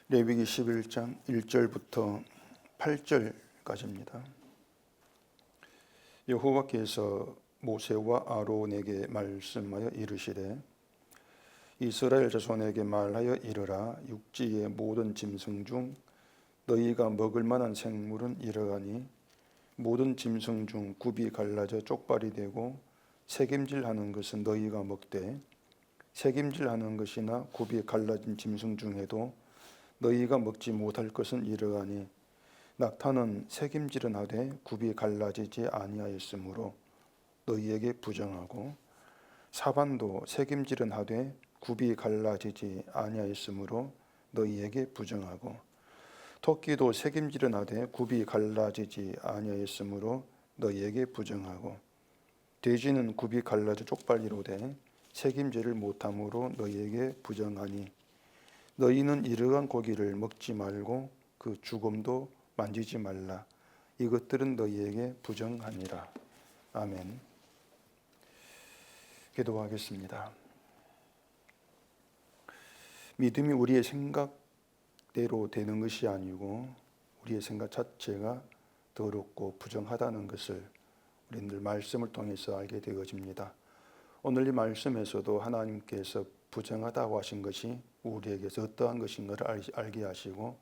레위기 11장 1절부터 8절까지입니다. 여호와께서 모세와 아론에게 말씀하여 이르시되 이스라엘 자손에게 말하여 이르라. 육지의 모든 짐승 중 너희가 먹을 만한 생물은 이러하니 모든 짐승 중 굽이 갈라져 쪽발이 되고 새김질하는 것은 너희가 먹되 새김질하는 것이나 굽이 갈라진 짐승 중에도 너희가 먹지 못할 것은 이러하니 낙타는 새김질은 하되 굽이 갈라지지 아니하였으므로 너희에게 부정하고 사반도 새김질은 하되 굽이 갈라지지 아니하였으므로 너희에게 부정하고 토끼도 새김질은 하되 굽이 갈라지지 아니하였으므로 너희에게 부정하고 돼지는 굽이 갈라져 쪽발이로되 새김질을 못함으로 너희에게 부정하니 너희는 이러한 고기를 먹지 말고 그 죽음도 만지지 말라. 이것들은 너희에게 부정하니라. 아멘. 기도하겠습니다. 믿음이 우리의 생각대로 되는 것이 아니고 우리의 생각 자체가 더럽고 부정하다는 것을 우리들 말씀을 통해서 알게 되어집니다. 오늘 이 말씀에서도 하나님께서 부정하다고 하신 것이 우리에게서 어떠한 것인가를 알게 하시고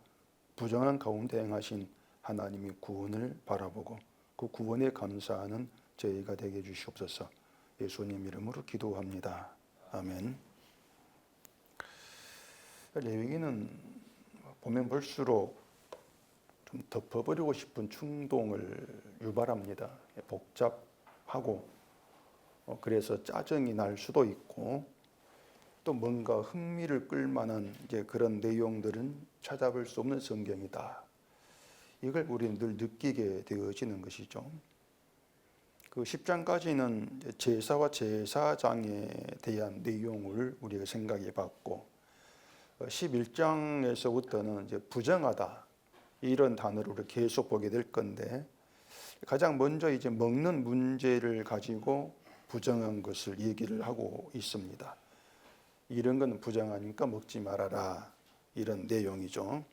부정한 가운데 행하신 하나님의 구원을 바라보고 그 구원에 감사하는 저희가 되게 해주시옵소서. 예수님 이름으로 기도합니다. 아멘. 레위기는 보면 볼수록 좀 덮어버리고 싶은 충동을 유발합니다. 복잡하고 그래서 짜증이 날 수도 있고 또 뭔가 흥미를 끌만한 이제 그런 내용들은 찾아볼 수 없는 성경이다. 이걸 우리는 늘 느끼게 되어지는 것이죠. 그 10장까지는 제사와 제사장에 대한 내용을 우리가 생각해 봤고 11장에서부터는 이제 부정하다 이런 단어를 우리가 계속 보게 될 건데 가장 먼저 이제 먹는 문제를 가지고 부정한 것을 얘기를 하고 있습니다. 이런 건 부정하니까 먹지 말아라 이런 내용이죠.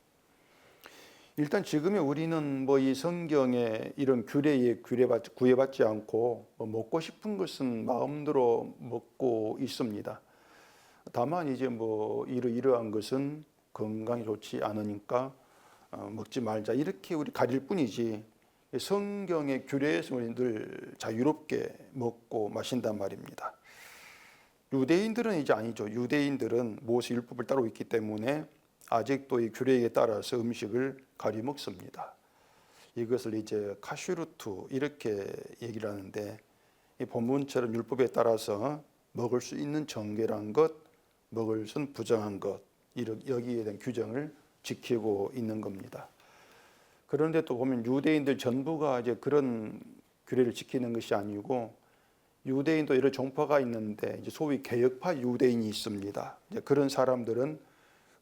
일단 지금의 우리는 뭐 이 성경의 이런 규례에 구애받지 않고 먹고 싶은 것은 마음대로 먹고 있습니다. 다만 이제 뭐 이러한 것은 건강에 좋지 않으니까 먹지 말자 이렇게 우리 가릴 뿐이지 성경의 규례에서 우리는 늘 자유롭게 먹고 마신단 말입니다. 유대인들은 이제 아니죠. 유대인들은 모세 율법을 따르고 있기 때문에 아직도 이 규례에 따라서 음식을 가리 먹습니다. 이것을 이제 카슈루트 이렇게 얘기를 하는데 이 본문처럼 율법에 따라서 먹을 수 있는 정결한 것, 먹을 수는 부정한 것 여기에 대한 규정을 지키고 있는 겁니다. 그런데 또 보면 유대인들 전부가 이제 그런 규례를 지키는 것이 아니고 유대인도 여러 종파가 있는데 이제 소위 개혁파 유대인이 있습니다. 이제 그런 사람들은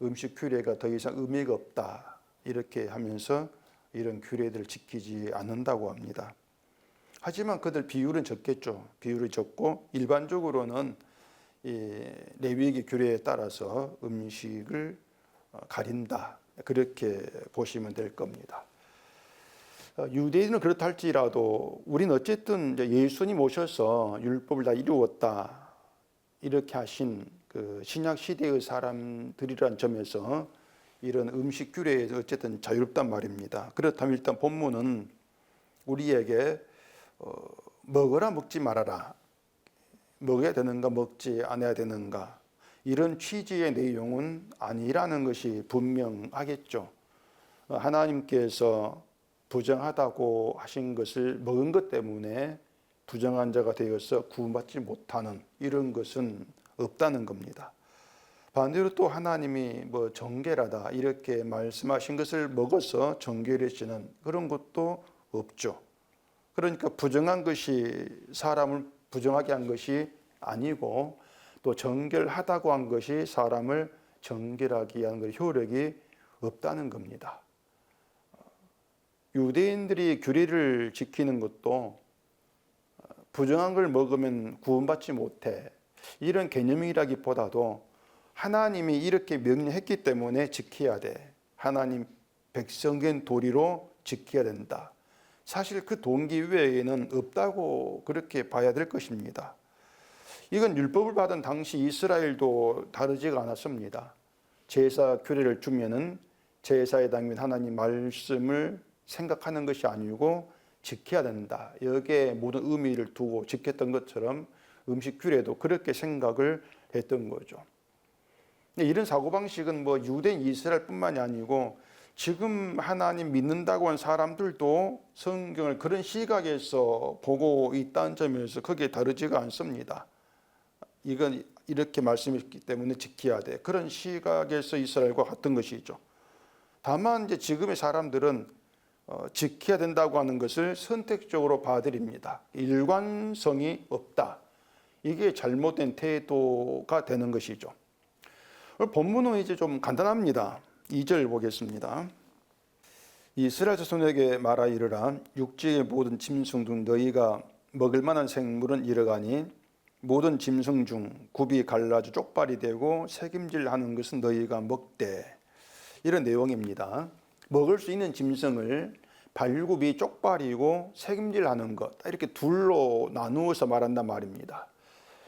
음식 규례가 더 이상 의미가 없다 이렇게 하면서 이런 규례들을 지키지 않는다고 합니다. 하지만 그들 비율은 적겠죠. 비율이 적고 일반적으로는 이 레위기 규례에 따라서 음식을 가린다 그렇게 보시면 될 겁니다. 유대인은 그렇다 할지라도 우리는 어쨌든 이제 예수님 오셔서 율법을 다 이루었다 이렇게 하신 그 신약 시대의 사람들이란 점에서 이런 음식 규례에서 어쨌든 자유롭단 말입니다. 그렇다면 일단 본문은 우리에게 먹어라 먹지 말아라 먹어야 되는가 먹지 않아야 되는가 이런 취지의 내용은 아니라는 것이 분명하겠죠. 하나님께서 부정하다고 하신 것을 먹은 것 때문에 부정한 자가 되어서 구원받지 못하는 이런 것은 없다는 겁니다. 반대로 또 하나님이 뭐 정결하다 이렇게 말씀하신 것을 먹어서 정결해지는 그런 것도 없죠. 그러니까 부정한 것이 사람을 부정하게 한 것이 아니고 또 정결하다고 한 것이 사람을 정결하게 하는 효력이 없다는 겁니다. 유대인들이 규례를 지키는 것도 부정한 걸 먹으면 구원받지 못해 이런 개념이라기보다도 하나님이 이렇게 명령했기 때문에 지켜야 돼 하나님 백성된 도리로 지켜야 된다. 사실 그 동기 외에는 없다고 그렇게 봐야 될 것입니다. 이건 율법을 받은 당시 이스라엘도 다르지가 않았습니다. 제사 규례를 주면은 제사에 담긴 하나님 말씀을 생각하는 것이 아니고 지켜야 된다. 여기에 모든 의미를 두고 지켰던 것처럼 음식 규례도 그렇게 생각을 했던 거죠. 이런 사고방식은 뭐 유대인 이스라엘뿐만이 아니고 지금 하나님 믿는다고 한 사람들도 성경을 그런 시각에서 보고 있다는 점에서 크게 다르지가 않습니다. 이건 이렇게 말씀했기 때문에 지켜야 돼. 그런 시각에서 이스라엘과 같은 것이죠. 다만 이제 지금의 사람들은 지켜야 된다고 하는 것을 선택적으로 받아들입니다. 일관성이 없다. 이게 잘못된 태도가 되는 것이죠. 본문은 이제 좀 간단합니다. 2절 보겠습니다. 이스라엘 자손에게 말하 이르라 육지의 모든 짐승 중 너희가 먹을 만한 생물은 이러가니 모든 짐승 중 굽이 갈라져 쪽발이 되고 새김질하는 것은 너희가 먹되 이런 내용입니다. 먹을 수 있는 짐승을 발굽이 쪽발이고 새김질하는 것 이렇게 둘로 나누어서 말한단 말입니다.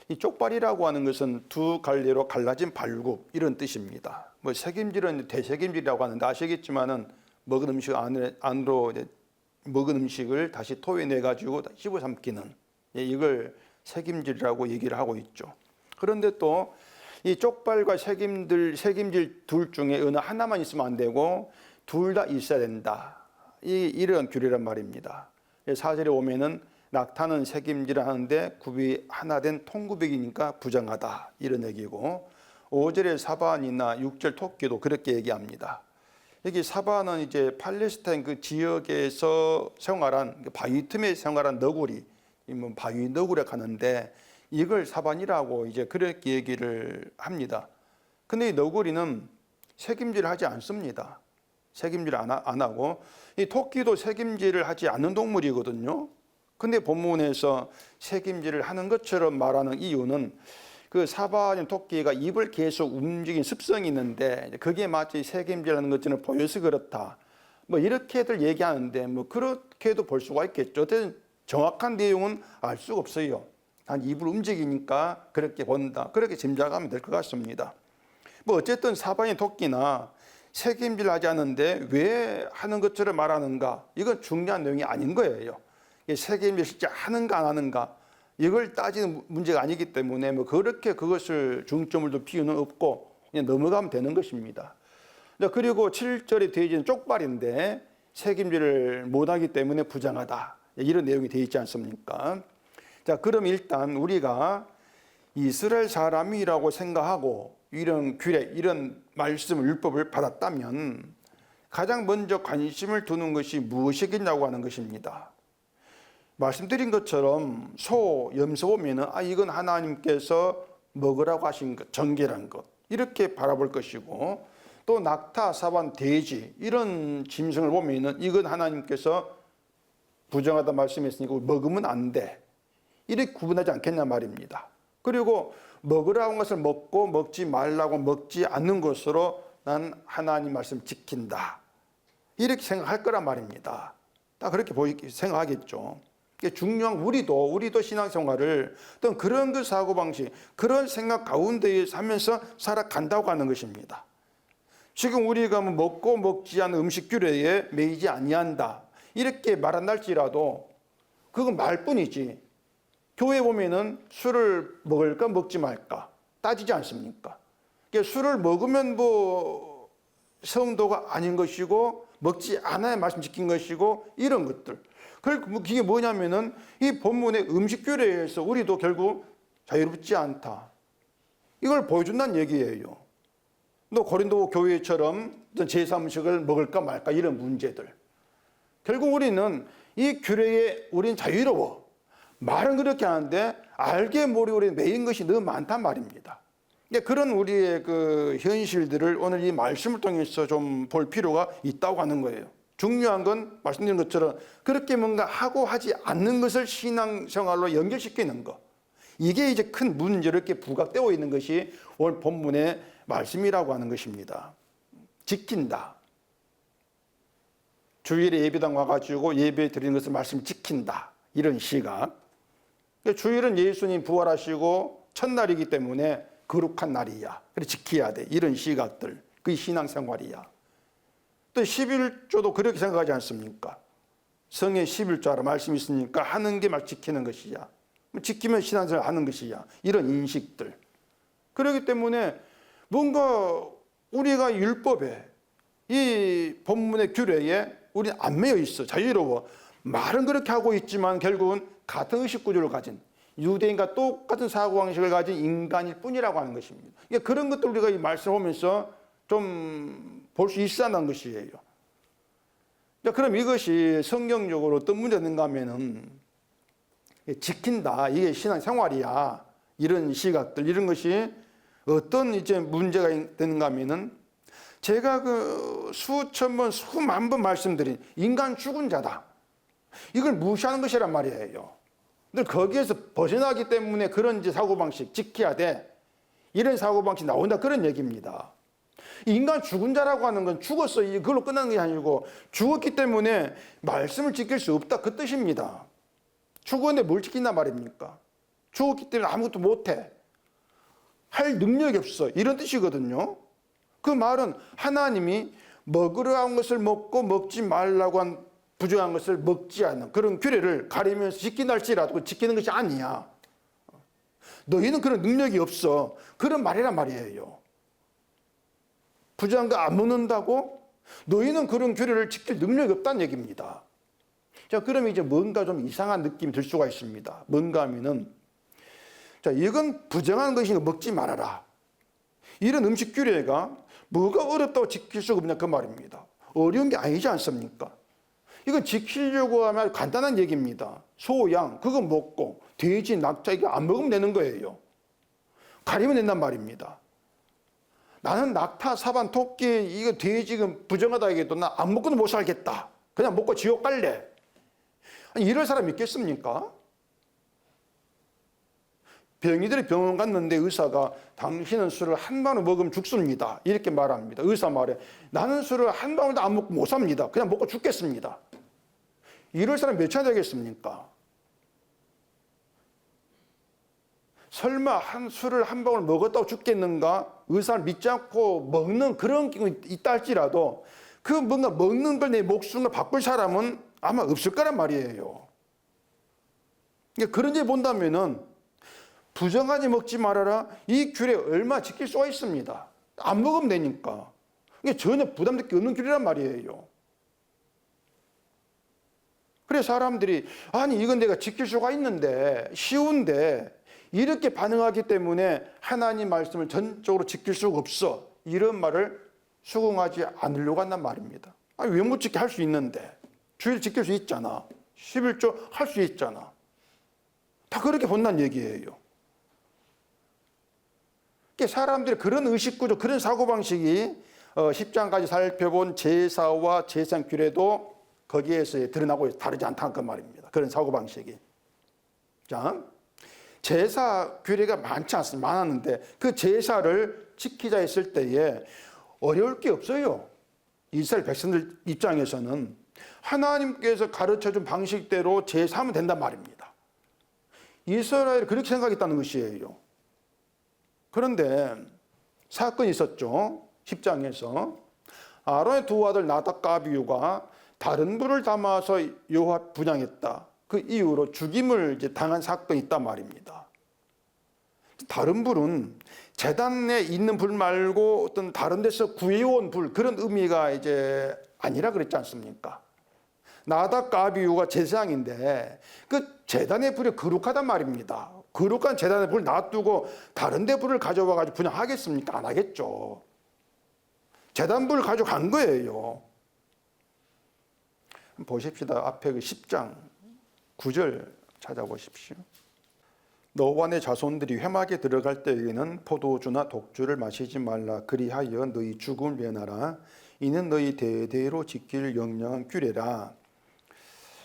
이 쪽발이라고 하는 것은 두 갈래로 갈라진 발굽 이런 뜻입니다. 뭐 새김질은 대새김질이라고 하는데 아시겠지만은 먹은 음식 안으로 먹은 음식을 다시 토해내 가지고 씹어 삼키는 이걸 새김질이라고 얘기를 하고 있죠. 그런데 또 이 쪽발과 새김질 둘 중에 어느 하나만 있으면 안 되고 둘 다 있어야 된다. 이런 규례란 말입니다. 4절에 오면은 낙타는 새김질을 하는데 굽이 하나 된 통굽이니까 부정하다 이런 얘기고 5절에 사반이나 6절 토끼도 그렇게 얘기합니다. 여기 사반은 이제 팔레스타인 그 지역에서 생활한 바위 틈에 생활한 너구리, 바위 너구리라고 하는데 이걸 사반이라고 이제 그렇게 얘기를 합니다. 근데 이 너구리는 새김질을 하지 않습니다. 새김질을 안 하고 이 토끼도 새김질을 하지 않는 동물이거든요. 근데 본문에서 새김질을 하는 것처럼 말하는 이유는 그 사바인 토끼가 입을 계속 움직이는 습성이 있는데 그게 마치 새김질하는 것처럼 보여서 그렇다. 뭐 이렇게들 얘기하는데 뭐 그렇게도 볼 수가 있겠죠. 어쨌든 정확한 내용은 알 수가 없어요. 단 입을 움직이니까 그렇게 본다. 그렇게 짐작하면 될 것 같습니다. 뭐 어쨌든 사바인 토끼나 새김질 하지 않는데 왜 하는 것처럼 말하는가? 이건 중요한 내용이 아닌 거예요. 새김질 실제 하는가 안 하는가? 이걸 따지는 문제가 아니기 때문에 뭐 그렇게 그것을 중점을 둘 필요는 없고 그냥 넘어가면 되는 것입니다. 그리고 7절에 되어 있는 쪽발인데 새김질을 못하기 때문에 부정하다. 이런 내용이 되어 있지 않습니까? 자, 그럼 일단 우리가 이스라엘 사람이라고 생각하고 이런 규례, 이런 말씀을 율법을 받았다면 가장 먼저 관심을 두는 것이 무엇이겠냐고 하는 것입니다. 말씀드린 것처럼 소, 염소 보면은 이건 하나님께서 먹으라고 하신 것, 정결한 것 이렇게 바라볼 것이고 또 낙타, 사반, 돼지 이런 짐승을 보면은 이건 하나님께서 부정하다 말씀했으니까 먹으면 안 돼. 이렇게 구분하지 않겠냐 말입니다. 그리고 먹으라고 한 것을 먹고 먹지 말라고 먹지 않는 것으로 난 하나님 말씀 지킨다. 이렇게 생각할 거란 말입니다. 다 그렇게 생각하겠죠. 중요한 우리도 신앙생활을 어떤 그런 그 사고방식, 그런 생각 가운데에서 하면서 살아간다고 하는 것입니다. 지금 우리가 먹고 먹지 않은 음식 규례에 매이지 아니한다. 이렇게 말한날지라도 그건 말뿐이지. 교회 보면은 술을 먹을까 먹지 말까 따지지 않습니까? 술을 먹으면 뭐 성도가 아닌 것이고 먹지 않아야 말씀 지킨 것이고 이런 것들. 그게 뭐냐면은 이 본문의 음식 규례에서 우리도 결국 자유롭지 않다. 이걸 보여준다는 얘기예요. 또 고린도 교회처럼 제사 음식을 먹을까 말까 이런 문제들. 결국 우리는 이 규례에 우리는 자유로워. 말은 그렇게 하는데 알게 모르게 우리는 매인 것이 너무 많단 말입니다. 그런 우리의 그 현실들을 오늘 이 말씀을 통해서 좀 볼 필요가 있다고 하는 거예요. 중요한 건 말씀드린 것처럼 그렇게 뭔가 하고 하지 않는 것을 신앙생활로 연결시키는 것. 이게 이제 큰 문제로 이렇게 부각되어 있는 것이 오늘 본문의 말씀이라고 하는 것입니다. 지킨다. 주일에 예배당 와가지고 예배 드리는 것을 말씀을 지킨다. 이런 시각. 주일은 예수님 부활하시고 첫날이기 때문에 거룩한 날이야. 그래 지켜야 돼. 이런 시각들. 그게 신앙생활이야. 또 11조도 그렇게 생각하지 않습니까? 성의 11조라 말씀이 있으니까 하는 게 막 지키는 것이야. 지키면 신앙생활 하는 것이야. 이런 인식들. 그렇기 때문에 뭔가 우리가 율법에 이 본문의 규례에 우리는 안 매여 있어. 자유로워. 말은 그렇게 하고 있지만 결국은 같은 의식 구조를 가진 유대인과 똑같은 사고방식을 가진 인간일 뿐이라고 하는 것입니다. 그러니까 그런 것들 우리가 이 말씀을 보면서 좀 볼 수 있어야 하는 것이에요. 그럼 이것이 성경적으로 어떤 문제가 있는가 하면은 지킨다. 이게 신앙생활이야. 이런 시각들, 이런 것이 어떤 이제 문제가 되는가 하면은 제가 그 수천 번, 수만 번 말씀드린 인간 죽은 자다. 이걸 무시하는 것이란 말이에요. 근데 거기에서 벗어나기 때문에 그런 이제 사고방식 지켜야 돼. 이런 사고방식 나온다. 그런 얘기입니다. 인간 죽은 자라고 하는 건 죽었어. 그걸로 끝나는 게 아니고 죽었기 때문에 말씀을 지킬 수 없다. 그 뜻입니다. 죽었는데 뭘 지킨단 말입니까? 죽었기 때문에 아무것도 못해. 할 능력이 없어. 이런 뜻이거든요. 그 말은 하나님이 먹으려 한 것을 먹고 먹지 말라고 한 부정한 것을 먹지 않는 그런 규례를 가리면서 지킨다 할지라도 지키는 것이 아니야. 너희는 그런 능력이 없어. 그런 말이란 말이에요. 부정한 거 안 먹는다고? 너희는 그런 규례를 지킬 능력이 없다는 얘기입니다. 자, 그러면 이제 뭔가 좀 이상한 느낌이 들 수가 있습니다. 뭔가 하면은, 자, 이건 부정한 것이니까 먹지 말아라. 이런 음식 규례가 뭐가 어렵다고 지킬 수가 없냐 그 말입니다. 어려운 게 아니지 않습니까? 이건 지키려고 하면 간단한 얘기입니다. 소, 양, 그거 먹고 돼지, 낙타 이거 안 먹으면 되는 거예요. 가리면 된단 말입니다. 나는 낙타, 사반, 토끼, 이거 돼지 부정하다 해도 나 안 먹고는 못 살겠다. 그냥 먹고 지옥 갈래. 아니, 이럴 사람 있겠습니까? 병이들이 병원 갔는데 의사가 당신은 술을 한 방울 먹으면 죽습니다. 이렇게 말합니다. 의사 말에 나는 술을 한 방울도 안 먹고 못 삽니다. 그냥 먹고 죽겠습니다. 이럴 사람 몇 차례 되겠습니까? 설마 술을 한 방울 먹었다고 죽겠는가? 의사를 믿지 않고 먹는 그런 경우 있다 할지라도 그 뭔가 먹는 걸 내 목숨을 바꿀 사람은 아마 없을 거란 말이에요. 그러니까 그런 데 본다면은 부정하지 먹지 말아라. 이 규례 얼마 지킬 수가 있습니다. 안 먹으면 되니까. 이게 전혀 부담될 게 없는 규례란 말이에요. 그래 사람들이 아니 이건 내가 지킬 수가 있는데 쉬운데 이렇게 반응하기 때문에 하나님 말씀을 전적으로 지킬 수가 없어. 이런 말을 수긍하지 않으려고 한단 말입니다. 아니 왜 못 지켜 할 수 있는데. 주일 지킬 수 있잖아. 11조 할 수 있잖아. 다 그렇게 본다는 얘기예요. 사람들이 그런 의식구조, 그런 사고방식이 10장까지 살펴본 제사와 제상 규례도 거기에서 드러나고 다르지 않다는 그 말입니다. 그런 사고방식이. 자, 제사 규례가 많지 않습니다. 많았는데 그 제사를 지키자 했을 때에 어려울 게 없어요. 이스라엘 백성들 입장에서는 하나님께서 가르쳐준 방식대로 제사하면 된단 말입니다. 이스라엘이 그렇게 생각했다는 것이에요. 그런데 사건이 있었죠. 10장에서 아론의 두 아들 나답과 아비후가 다른 불을 담아서 여호와 분향했다. 그 이후로 죽임을 이제 당한 사건이 있단 말입니다. 다른 불은 제단에 있는 불 말고 어떤 다른 데서 구해온 불 그런 의미가 이제 아니라 그랬지 않습니까? 나답과 아비후가 제사장인데 그 제단의 불이 거룩하단 말입니다. 거룩한 제단의 불을 놔두고 다른 데 불을 가져와 가지고 분향하겠습니까? 안 하겠죠. 제단 불을 가져간 거예요. 보십시다. 앞에 그 10장 9절 찾아보십시오. 너와 내 자손들이 회막에 들어갈 때에는 포도주나 독주를 마시지 말라. 그리하여 너희 죽음을 면하라. 이는 너희 대대로 지킬 영영한 규례라.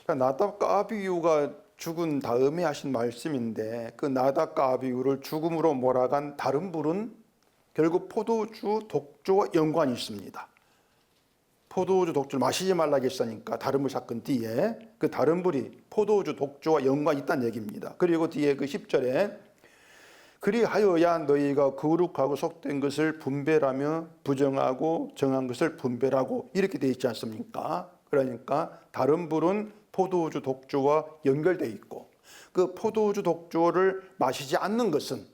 나답과 아비후가 죽은 다음에 하신 말씀인데 그 나답과 아비후를 죽음으로 몰아간 다른 불은 결국 포도주, 독주와 연관이 있습니다. 포도주 독주를 마시지 말라고 했으니까 다른 불 사건 뒤에 그 다른 불이 포도주 독주와 연관이 있다는 얘기입니다. 그리고 뒤에 그 10절에 그리하여야 너희가 거룩하고 속된 것을 분별하며 부정하고 정한 것을 분별하고 이렇게 되어 있지 않습니까? 그러니까 다른 불은 포도주 독주와 연결되어 있고 그 포도주 독주를 마시지 않는 것은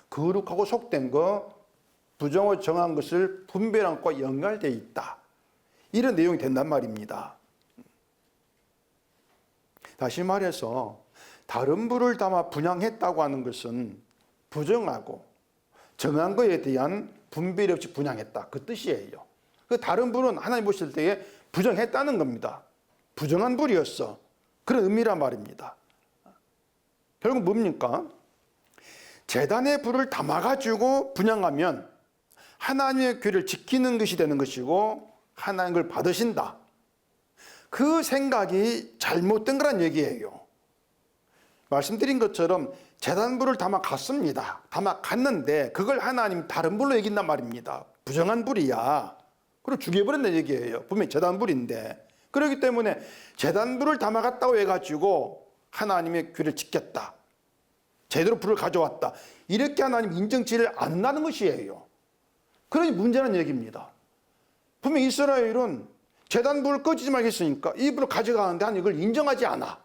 거룩하고 속된 것 부정하고 정한 것을 분별한 것과 연결되어 있다. 이런 내용이 된단 말입니다. 다시 말해서 다른 불을 담아 분향했다고 하는 것은 부정하고 정한 것에 대한 분별이 없이 분향했다. 그 뜻이에요. 그 다른 불은 하나님 보실 때에 부정했다는 겁니다. 부정한 불이었어. 그런 의미란 말입니다. 결국 뭡니까? 제단의 불을 담아가지고 분향하면 하나님의 규를 지키는 것이 되는 것이고 하나님 걸 받으신다. 그 생각이 잘못된 거란 얘기예요. 말씀드린 것처럼 제단불을 담아갔습니다. 담아갔는데 그걸 하나님 다른 불로 여긴단 말입니다. 부정한 불이야. 그리고 죽여버린다는 얘기예요. 분명히 제단불인데. 그렇기 때문에 제단불을 담아갔다고 해가지고 하나님의 규를 지켰다. 제대로 불을 가져왔다. 이렇게 하나님 인정치를 안 한다는 것이에요. 그러니 문제라는 얘기입니다. 분명히 이스라엘은 제단불을 꺼지지 말겠으니까 이 불을 가져가는데 하나님 이걸 인정하지 않아.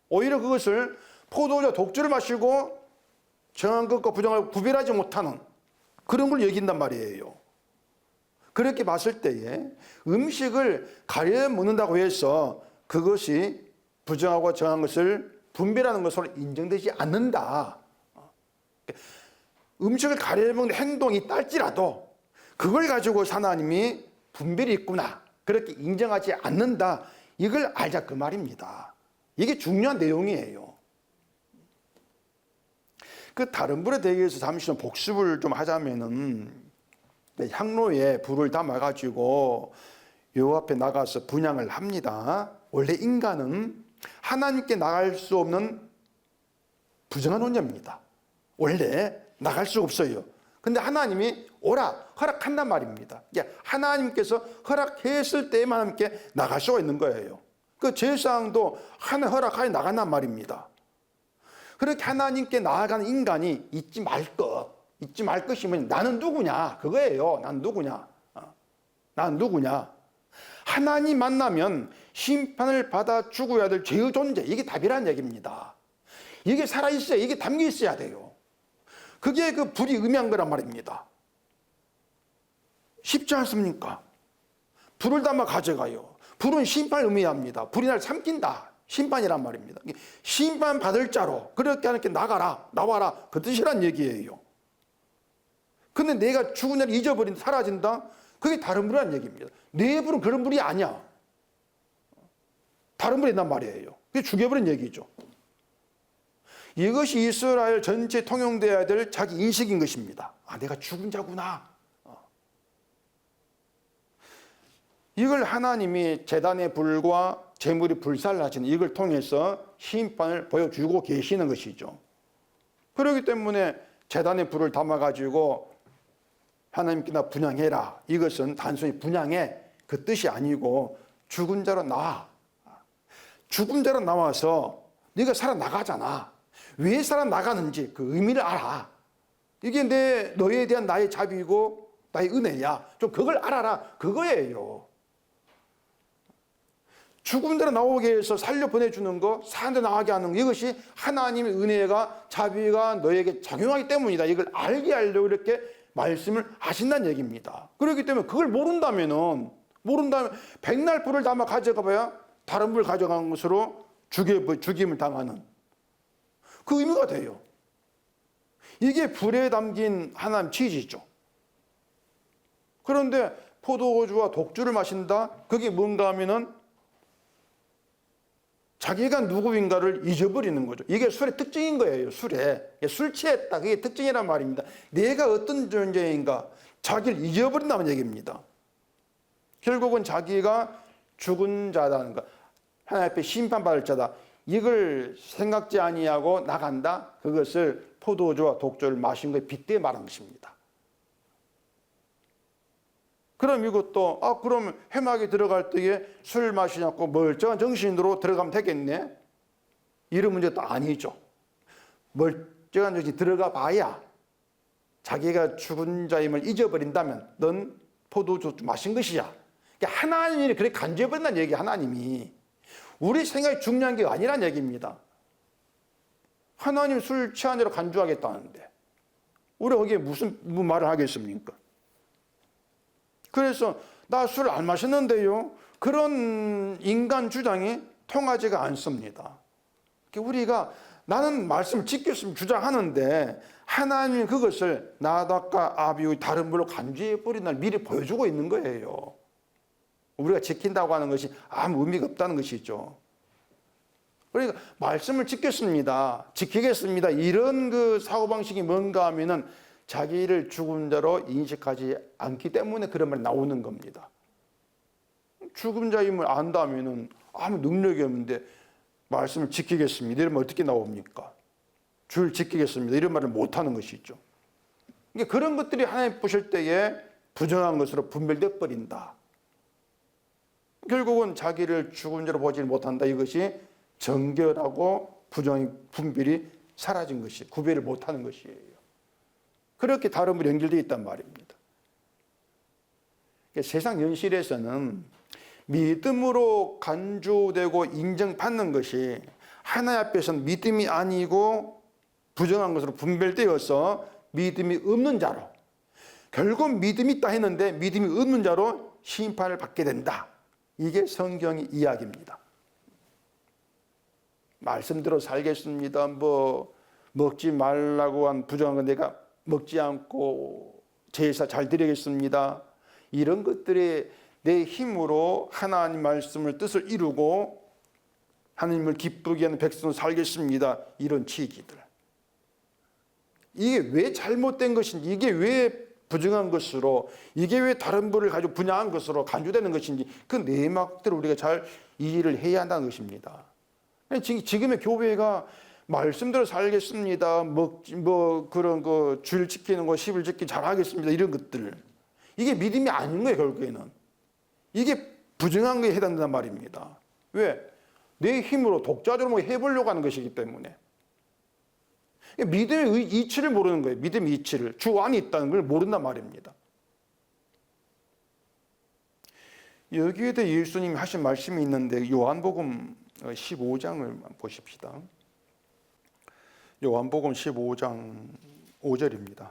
오히려 그것을 포도주와 독주를 마시고 정한 것과 부정을 구별하지 못하는 그런 걸 여긴단 말이에요. 그렇게 봤을 때에 음식을 가려 먹는다고 해서 그것이 부정하고 정한 것을 분별하는 것으로 인정되지 않는다. 음식을 가려 먹는 행동이 딸지라도 그걸 가지고 하나님이 분별이 있구나. 그렇게 인정하지 않는다. 이걸 알자 그 말입니다. 이게 중요한 내용이에요. 그 다른 불에 대해서 잠시 좀 복습을 좀 하자면은 향로에 불을 담아가지고 요 앞에 나가서 분향을 합니다. 원래 인간은 하나님께 나갈 수 없는 부정한 혼자입니다. 원래 나갈 수가 없어요. 근데 하나님이 오라 허락한단 말입니다. 하나님께서 허락했을 때에만 함께 나갈 수가 있는 거예요. 그 제사장도 하나님 허락하에 나간단 말입니다. 그렇게 하나님께 나아가는 인간이 잊지 말 것이 뭐냐? 나는 누구냐? 그거예요. 난 누구냐? 난 누구냐? 하나님 만나면 심판을 받아 죽어야 될 죄의 존재. 이게 답이라는 얘기입니다. 이게 살아있어야, 이게 담겨 있어야 돼요. 그게 그 불이 의미한 거란 말입니다. 쉽지 않습니까? 불을 담아 가져가요. 불은 심판을 의미합니다. 불이 날 삼킨다. 심판이란 말입니다. 심판 받을 자로 그렇게 하나님께 나와라. 그 뜻이란 얘기예요. 근데 내가 죽은 날 잊어버린다, 사라진다? 그게 다른 불이란 얘기입니다. 내 불은 그런 불이 아니야. 다른 불이 있단 말이에요. 그게 죽여버린 얘기죠. 이것이 이스라엘 전체에 통용되어야 될 자기 인식인 것입니다. 아, 내가 죽은 자구나. 이걸 하나님이 제단의 불과 제물이 불살라지는 이걸 통해서 심판을 보여주고 계시는 것이죠. 그렇기 때문에 제단의 불을 담아가지고 하나님께 나 분향해라. 이것은 단순히 분향해 그 뜻이 아니고 죽은 자로 나와. 죽은 자로 나와서 네가 살아나가잖아. 왜 살아나가는지 그 의미를 알아. 이게 너에 대한 나의 자비이고 나의 은혜야. 좀 그걸 알아라. 그거예요. 죽은 대로 나오게 해서 살려 보내주는 거, 사는 데 나가게 하는 거, 이것이 하나님의 은혜가, 자비가 너에게 작용하기 때문이다. 이걸 알게 하려고 이렇게 말씀을 하신다는 얘기입니다. 그렇기 때문에 그걸 모른다면 백날 불을 담아 가져가 봐야 다른 불 가져간 것으로 죽임을 당하는 그 의미가 돼요. 이게 불에 담긴 하나님 취지죠. 그런데 포도주와 독주를 마신다? 그게 뭔가 하면은 자기가 누구인가를 잊어버리는 거죠. 이게 술의 특징인 거예요. 술 취했다. 그게 특징이란 말입니다. 내가 어떤 존재인가 자기를 잊어버린다는 얘기입니다. 결국은 자기가 죽은 자다는 것, 하나님 앞에 심판받을 자다. 이걸 생각지 아니하고 나간다. 그것을 포도주와 독주를 마신 것에 빗대어 말한 것입니다. 그럼 이것도 그럼 회막에 들어갈 때에 술 마시냐고 멀쩡한 정신으로 들어가면 되겠네? 이런 문제도 아니죠. 멀쩡한 정신이 들어가 봐야 자기가 죽은 자임을 잊어버린다면 넌 포도주 마신 것이야. 하나님이 그렇게 간주해버린다는 얘기. 하나님이 우리 생각이 중요한 게 아니란 얘기입니다. 하나님 술 취한 대로 간주하겠다는데 우리가 거기에 무슨 말을 하겠습니까? 그래서 나 술 안 마셨는데요, 그런 인간 주장이 통하지가 않습니다. 우리가 나는 말씀을 지켰으면 주장하는데 하나님이 그것을 나닷과 아비의 다른 분으로 간주해버린 날 미리 보여주고 있는 거예요. 우리가 지킨다고 하는 것이 아무 의미가 없다는 것이죠. 그러니까 말씀을 지켰습니다, 지키겠습니다, 이런 그 사고방식이 뭔가 하면은 자기를 죽은 자로 인식하지 않기 때문에 그런 말이 나오는 겁니다. 죽은 자임을 안다면은 아무 능력이 없는데 말씀을 지키겠습니다 이러면 어떻게 나옵니까? 줄 지키겠습니다 이런 말을 못하는 것이죠. 그러니까 그런 것들이 하나님 보실 때에 부정한 것으로 분별돼 버린다. 결국은 자기를 죽은 자로 보지 못한다. 이것이 정결하고 부정의 분별이 사라진 것이, 구별을 못하는 것이에요. 그렇게 다른 분이 연결되어 있단 말입니다. 그러니까 세상 현실에서는 믿음으로 간주되고 인정받는 것이 하나님 앞에서는 믿음이 아니고 부정한 것으로 분별되어서 믿음이 없는 자로, 결국 믿음이 있다 했는데 믿음이 없는 자로 심판을 받게 된다. 이게 성경의 이야기입니다. 말씀대로 살겠습니다, 먹지 말라고 한 부정한 건 내가 먹지 않고 제사 잘 드리겠습니다, 이런 것들이 내 힘으로 하나님 말씀을 뜻을 이루고 하나님을 기쁘게 하는 백성으로 살겠습니다, 이런 취지들, 이게 왜 잘못된 것인지, 이게 왜 부정한 것으로, 이게 왜 다른 분을 가지고 분야한 것으로 간주되는 것인지 그 내막들을 우리가 잘 이해를 해야 한다는 것입니다. 지금의 교회가 말씀대로 살겠습니다, 그런 거 줄 지키는 거, 십을 지키기 잘하겠습니다, 이런 것들, 이게 믿음이 아닌 거예요. 결국에는 이게 부정한 거에 해당된단 말입니다. 왜? 내 힘으로 독자적으로 해보려고 하는 것이기 때문에. 믿음의 이치를 모르는 거예요. 믿음의 이치를, 주 안에 있다는 걸 모른단 말입니다. 여기에 대해 예수님이 하신 말씀이 있는데 요한복음 15장을 보십시다. 요한복음 15장 5절입니다.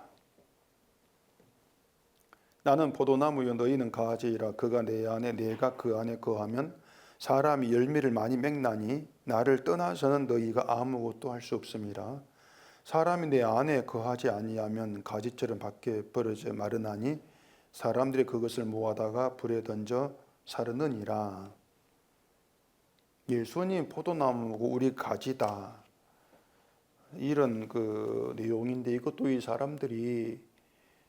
나는 포도나무요 너희는 가지이라. 그가 내 안에 내가 그 안에 거하면 사람이 열매를 많이 맺나니 나를 떠나서는 너희가 아무것도 할 수 없음이라. 사람이 내 안에 거하지 아니하면 가지처럼 밖에 벌어져 마르나니 사람들이 그것을 모아다가 불에 던져 사르느니라. 예수님 포도나무고 우리 가지다, 이런 그 내용인데, 이것도 이 사람들이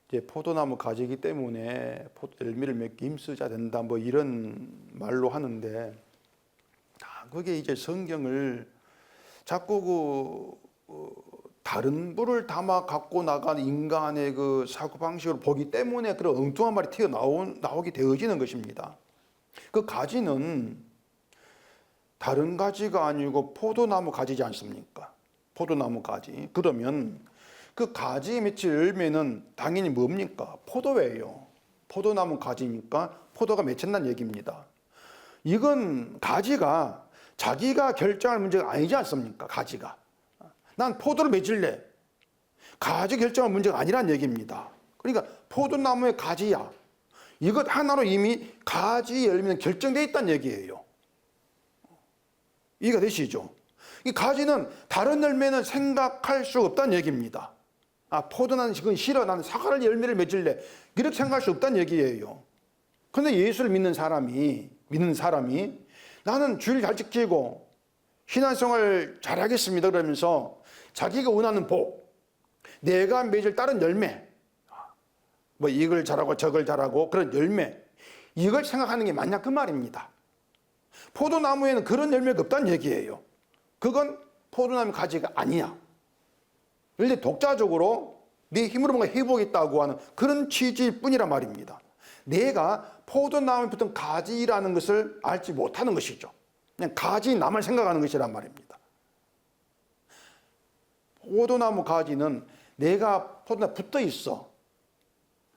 이제 포도나무 가지기 때문에 열매를 맺기 힘쓰자 된다, 이런 말로 하는데, 그게 이제 성경을 자꾸 다른 부를 담아 갖고 나간 인간의 그 사고방식으로 보기 때문에 그런 엉뚱한 말이 튀어나오게 되어지는 것입니다. 그 가지는 다른 가지가 아니고 포도나무 가지지 않습니까? 포도나무 가지. 그러면 그 가지에 맺힌 열매는 당연히 뭡니까? 포도예요. 포도나무 가지니까 포도가 맺힌다는 얘기입니다. 이건 가지가 자기가 결정할 문제가 아니지 않습니까? 가지가. 난 포도를 맺을래. 가지 결정할 문제가 아니란 얘기입니다. 그러니까 포도나무의 가지야, 이것 하나로 이미 가지 열매는 결정되어 있다는 얘기예요. 이해가 되시죠? 이 가지는 다른 열매는 생각할 수 없다는 얘기입니다. 포도 나는 그건 싫어, 나는 사과를 열매를 맺을래, 이렇게 생각할 수 없다는 얘기예요. 그런데 예수를 믿는 사람이 나는 주일 잘 지키고 신앙생활 잘하겠습니다 그러면서 자기가 원하는 복, 내가 맺을 다른 열매, 이걸 잘하고 저걸 잘하고 그런 열매, 이걸 생각하는 게 맞냐, 그 말입니다. 포도나무에는 그런 열매가 없다는 얘기예요. 그건 포도나무 가지가 아니야. 그런데 독자적으로 네 힘으로 뭔가 해보겠다고 하는 그런 취지일 뿐이란 말입니다. 내가 포도나무에 붙은 가지라는 것을 알지 못하는 것이죠. 그냥 가지나무를 생각하는 것이란 말입니다. 포도나무 가지는 내가 포도나무에 붙어 있어.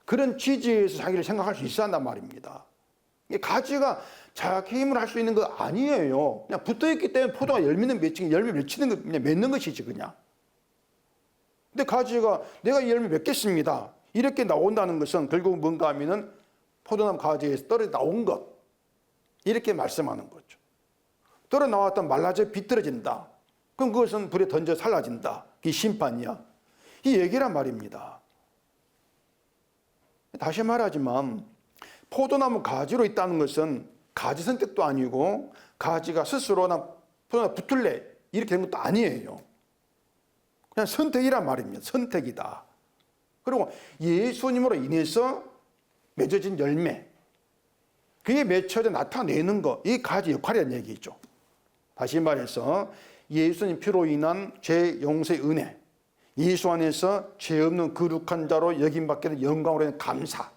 그런 취지에서 자기를 생각할 수 있어야 한단 말입니다. 가지가 자기 힘으로 할 수 있는 거 아니에요. 그냥 붙어 있기 때문에 포도가 열매 맺히는 거, 그냥 맺는 것이지, 그냥. 근데 가지가 내가 열매 맺겠습니다, 이렇게 나온다는 것은 결국 뭔가 하면은 포도나무 가지에서 떨어져 나온 것, 이렇게 말씀하는 거죠. 떨어 나왔다 말라져 비틀어진다. 그럼 그것은 불에 던져 살라진다. 그게 심판이야. 이 얘기란 말입니다. 다시 말하지만 포도나무 가지로 있다는 것은 가지 선택도 아니고 가지가 스스로 나 포도나무 붙을래 이렇게 된 것도 아니에요. 그냥 선택이란 말입니다. 선택이다. 그리고 예수님으로 인해서 맺어진 열매, 그게 맺혀져 나타내는 것, 이 가지 역할이라는 얘기죠. 다시 말해서 예수님 피로 인한 죄 용서의 은혜, 예수 안에서 죄 없는 거룩한 자로 여김받게 된 영광으로 인한 감사,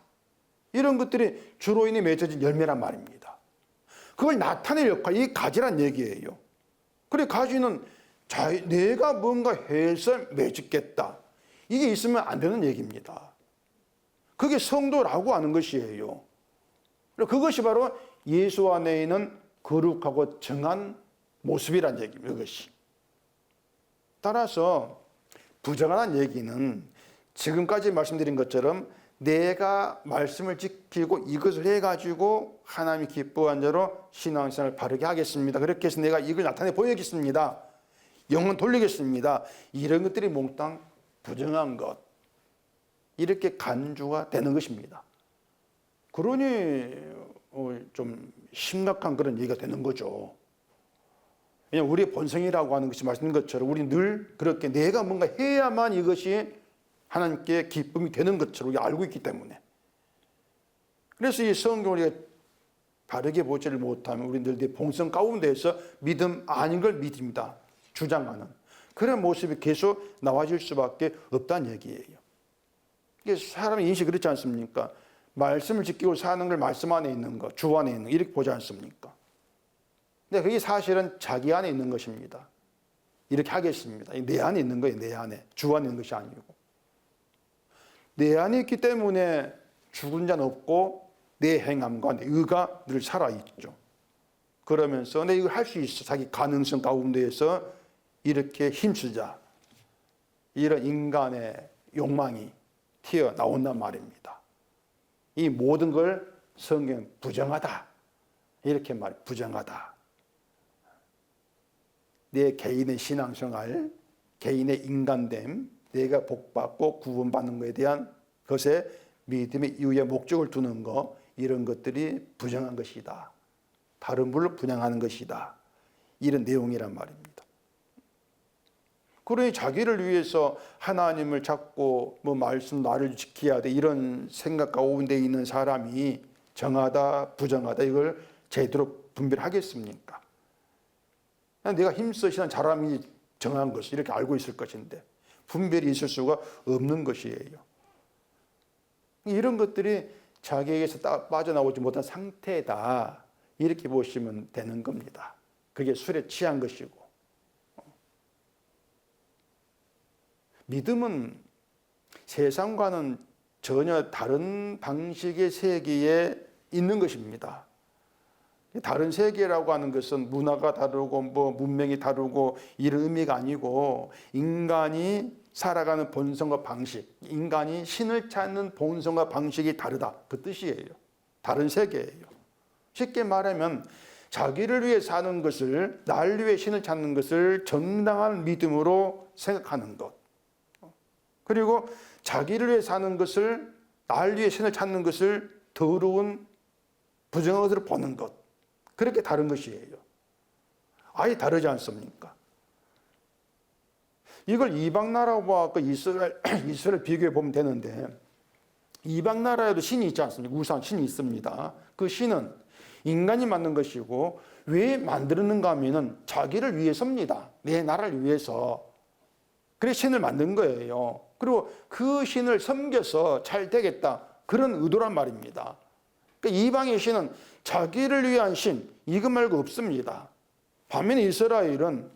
이런 것들이 주로 인해 맺어진 열매란 말입니다. 그걸 나타낼 역할, 이 가지란 얘기예요. 그래, 가지는 내가 뭔가 해서 맺겠다, 이게 있으면 안 되는 얘기입니다. 그게 성도라고 하는 것이에요. 그것이 바로 예수 안에 있는 거룩하고 정한 모습이란 얘기입니다. 이것이. 따라서 부정한 얘기는 지금까지 말씀드린 것처럼 내가 말씀을 지키고 이것을 해가지고 하나님이 기뻐한 자로 신앙생활을 바르게 하겠습니다, 그렇게 해서 내가 이걸 나타내 보이겠습니다, 영혼 돌리겠습니다, 이런 것들이 몽땅 부정한 것, 이렇게 간주가 되는 것입니다. 그러니 좀 심각한 그런 얘기가 되는 거죠. 왜냐하면 우리의 본성이라고 하는 것이 말씀드린 것처럼 우리 늘 그렇게 내가 뭔가 해야만 이것이 하나님께 기쁨이 되는 것처럼 우리가 알고 있기 때문에. 그래서 이 성경을 우리가 바르게 보지를 못하면 우리 늘 본성 가운데에서 믿음 아닌 걸 믿습니다 주장하는 그런 모습이 계속 나와질 수밖에 없다는 얘기예요. 이게 사람의 인식이 그렇지 않습니까? 말씀을 지키고 사는 걸 말씀 안에 있는 것, 주 안에 있는 것, 이렇게 보지 않습니까? 근데 그게 사실은 자기 안에 있는 것입니다. 이렇게 하겠습니다. 내 안에 있는 거예요, 내 안에. 주 안에 있는 것이 아니고. 내 안에 있기 때문에 죽은 자는 없고 내 행함과 내 의가 늘 살아있죠. 그러면서 내 이걸 할 수 있어. 자기 가능성 가운데에서 이렇게 힘쓰자. 이런 인간의 욕망이 튀어나온단 말입니다. 이 모든 걸 성경은 부정하다, 이렇게 말해. 부정하다. 내 개인의 신앙생활, 개인의 인간됨, 내가 복받고 구원받는 것에 대한 것에 믿음의 이유에 목적을 두는 것, 이런 것들이 부정한 것이다. 다른 분을 분양하는 것이다. 이런 내용이란 말입니다. 그러니 자기를 위해서 하나님을 찾고 말씀 나를 지켜야 돼, 이런 생각 가운데 있는 사람이 정하다 부정하다 이걸 제대로 분별하겠습니까? 내가 힘써 신앙 잘함이 정한 것 이렇게 알고 있을 것인데 분별이 있을 수가 없는 것이에요. 이런 것들이 자기에게서 빠져나오지 못한 상태다, 이렇게 보시면 되는 겁니다. 그게 술에 취한 것이고. 믿음은 세상과는 전혀 다른 방식의 세계에 있는 것입니다. 다른 세계라고 하는 것은 문화가 다르고 문명이 다르고 이런 의미가 아니고 인간이 살아가는 본성과 방식, 인간이 신을 찾는 본성과 방식이 다르다, 그 뜻이에요. 다른 세계예요. 쉽게 말하면 자기를 위해 사는 것을, 날 위해 신을 찾는 것을 정당한 믿음으로 생각하는 것, 그리고 자기를 위해 사는 것을, 날 위해 신을 찾는 것을 더러운 부정한 것으로 보는 것, 그렇게 다른 것이에요. 아예 다르지 않습니까? 이걸 이방 나라와 이스라엘 비교해 보면 되는데, 이방 나라에도 신이 있지 않습니까? 우상 신이 있습니다. 그 신은 인간이 만든 것이고, 왜 만들었는가 하면은 자기를 위해서입니다. 내 나라를 위해서. 그래서 신을 만든 거예요. 그리고 그 신을 섬겨서 잘 되겠다, 그런 의도란 말입니다. 그러니까 이방의 신은 자기를 위한 신 이것 말고 없습니다. 반면에 이스라엘은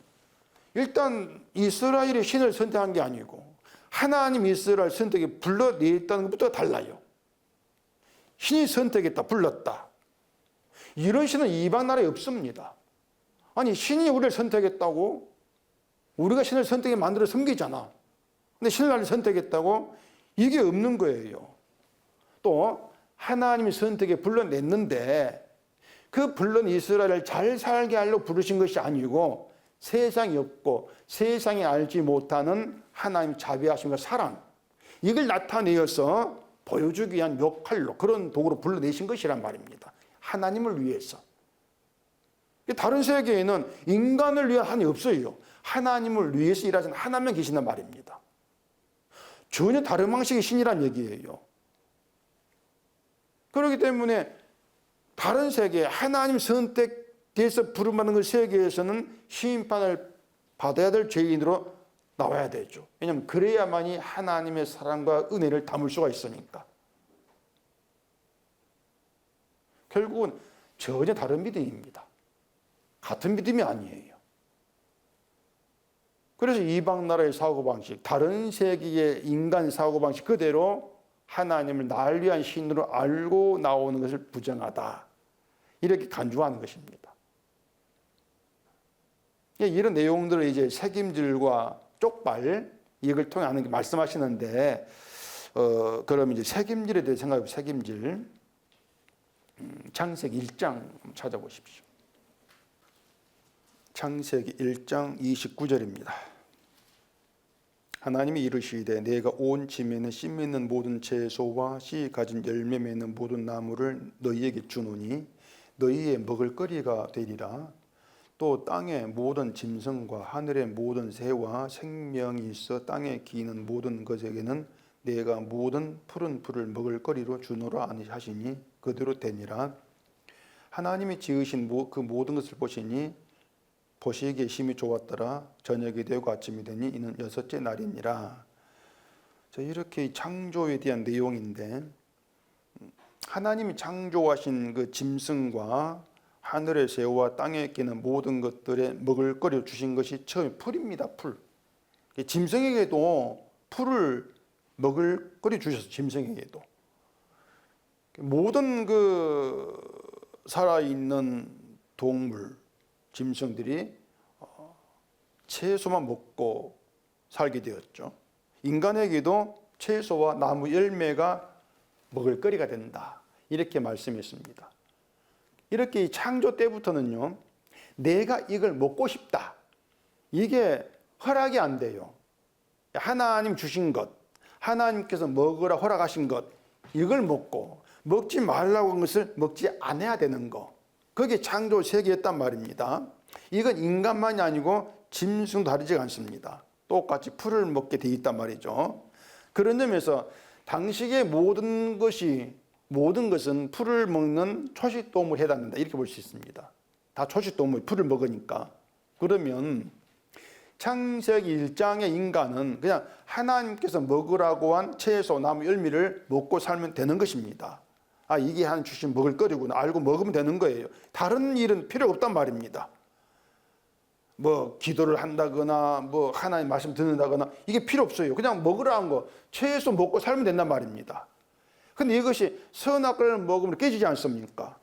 일단 이스라엘이 신을 선택한 게 아니고 하나님 이스라엘 선택에 불러냈다는 것부터 달라요. 신이 선택했다, 불렀다. 이런 신은 이방 나라에 없습니다. 아니 신이 우리를 선택했다고? 우리가 신을 선택해 만들어 섬기잖아. 근데 신을 나를 선택했다고? 이게 없는 거예요. 또 하나님이 선택해 불러냈는데 그 불른 이스라엘을 잘 살게 하려고 부르신 것이 아니고 세상이 없고 세상이 알지 못하는 하나님 자비하심과 사랑 이걸 나타내어서 보여주기 위한 역할로 그런 도구로 불러내신 것이란 말입니다. 하나님을 위해서. 다른 세계에는 인간을 위한 한이 없어요. 하나님을 위해서 일하시는 하나님만 계신단 말입니다. 전혀 다른 방식의 신이란 얘기예요. 그렇기 때문에 다른 세계, 하나님 선택돼서 부름받는 그 세계에서는 심판을 받아야 될 죄인으로 나와야 되죠. 왜냐하면 그래야만이 하나님의 사랑과 은혜를 담을 수가 있으니까. 결국은 전혀 다른 믿음입니다. 같은 믿음이 아니에요. 그래서 이방 나라의 사고방식, 다른 세계의 인간 사고방식 그대로 하나님을 날 위한 신으로 알고 나오는 것을 부정하다. 이렇게 간주하는 것입니다. 이런 내용들을 이제 책임질과 쪽발, 이걸 통해 하는 게 말씀하시는데, 그럼 이제 책임질에 대해 생각해 보세요. 책임질. 창세기 1장 찾아보십시오. 창세기 1장 29절입니다. 하나님이 이르시되 내가 온 짐에는 씨 맺는 모든 채소와 씨 가진 열매 맺는 모든 나무를 너희에게 주노니 너희의 먹을거리가 되리라. 또 땅의 모든 짐승과 하늘의 모든 새와 생명이 있어 땅에 기는 모든 것에게는 내가 모든 푸른 풀을 먹을거리로 주노라 하시니 그대로 되니라. 하나님이 지으신 그 모든 것을 보시니 보시기에 심히 좋았더라. 저녁이 되고 아침이 되니 이는 여섯째 날이니라. 자, 이렇게 창조에 대한 내용인데 하나님이 창조하신 그 짐승과 하늘의 새와 땅에 끼는 모든 것들의 먹을거리를 주신 것이 처음에 풀입니다. 풀. 짐승에게도 풀을 먹을거리 주셔서 짐승에게도 모든 그 살아있는 동물 짐승들이 채소만 먹고 살게 되었죠. 인간에게도 채소와 나무 열매가 먹을거리가 된다. 이렇게 말씀했습니다. 이렇게 창조 때부터는요, 내가 이걸 먹고 싶다. 이게 허락이 안 돼요. 하나님 주신 것, 하나님께서 먹으라 허락하신 것, 이걸 먹고 먹지 말라고 한 것을 먹지 않아야 되는 거. 그게 창조 세계였단 말입니다. 이건 인간만이 아니고 짐승도 다르지 않습니다. 똑같이 풀을 먹게 돼 있단 말이죠. 그런 점에서 당시의 모든 것은 풀을 먹는 초식동물에 해당된다. 이렇게 볼 수 있습니다. 다 초식동물, 풀을 먹으니까. 그러면 창세기 1장의 인간은 그냥 하나님께서 먹으라고 한 채소, 나무, 열매를 먹고 살면 되는 것입니다. 아, 이게 하나님 주신 먹을거리구나 알고 먹으면 되는 거예요. 다른 일은 필요 없단 말입니다. 뭐 기도를 한다거나 뭐 하나님 말씀 듣는다거나 이게 필요 없어요. 그냥 먹으라는 거 채소 먹고 살면 된단 말입니다. 근데 이것이 선악과를 먹으면 깨지지 않습니까?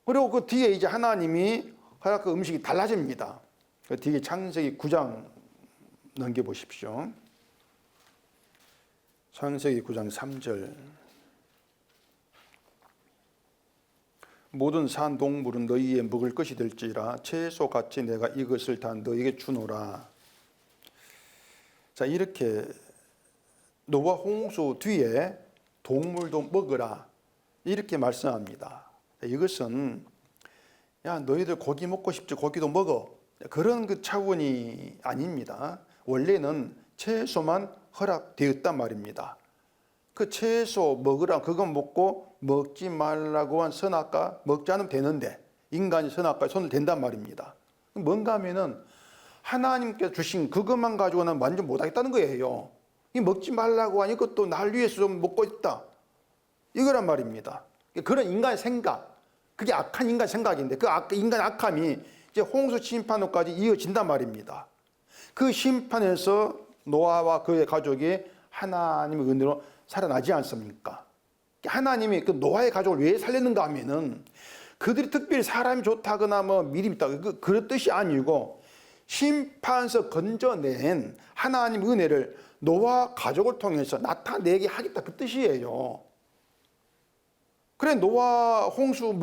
그리고 그 뒤에 이제 하나님이 그 음식이 달라집니다. 그 뒤에 창세기 9장 넘겨보십시오. 창세기 9장 3절. 모든 산 동물은 너희의 먹을 것이 될지라 채소같이 내가 이것을 다 너희에게 주노라. 자, 이렇게 노아 홍수 뒤에 동물도 먹으라 이렇게 말씀합니다. 이것은 야 너희들 고기 먹고 싶지 고기도 먹어 그런 그 차원이 아닙니다. 원래는 채소만 허락되었단 말입니다. 그 채소 먹으라 그거 먹고 먹지 말라고 한 선악과 먹지 않으면 되는데 인간이 선악과에 손을 댄단 말입니다. 뭔가 하면은 하나님께서 주신 그것만 가지고는 완전 못하겠다는 거예요. 이 먹지 말라고 하니 그것도 날 위해서 좀 먹고 있다 이거란 말입니다. 그런 인간의 생각, 그게 악한 인간 생각인데 그 인간 악함이 이제 홍수 심판으로까지 이어진단 말입니다. 그 심판에서 노아와 그의 가족이 하나님의 은혜로 살아나지 않습니까? 하나님이 그 노아의 가족을 왜 살렸는가 하면은 그들이 특별히 사람이 좋다거나 뭐 미림이 있다 그런 뜻이 아니고 심판에서 건져낸 하나님 은혜를 노아 가족을 통해서 나타내게 하겠다 그 뜻이에요. 그래 노아 홍수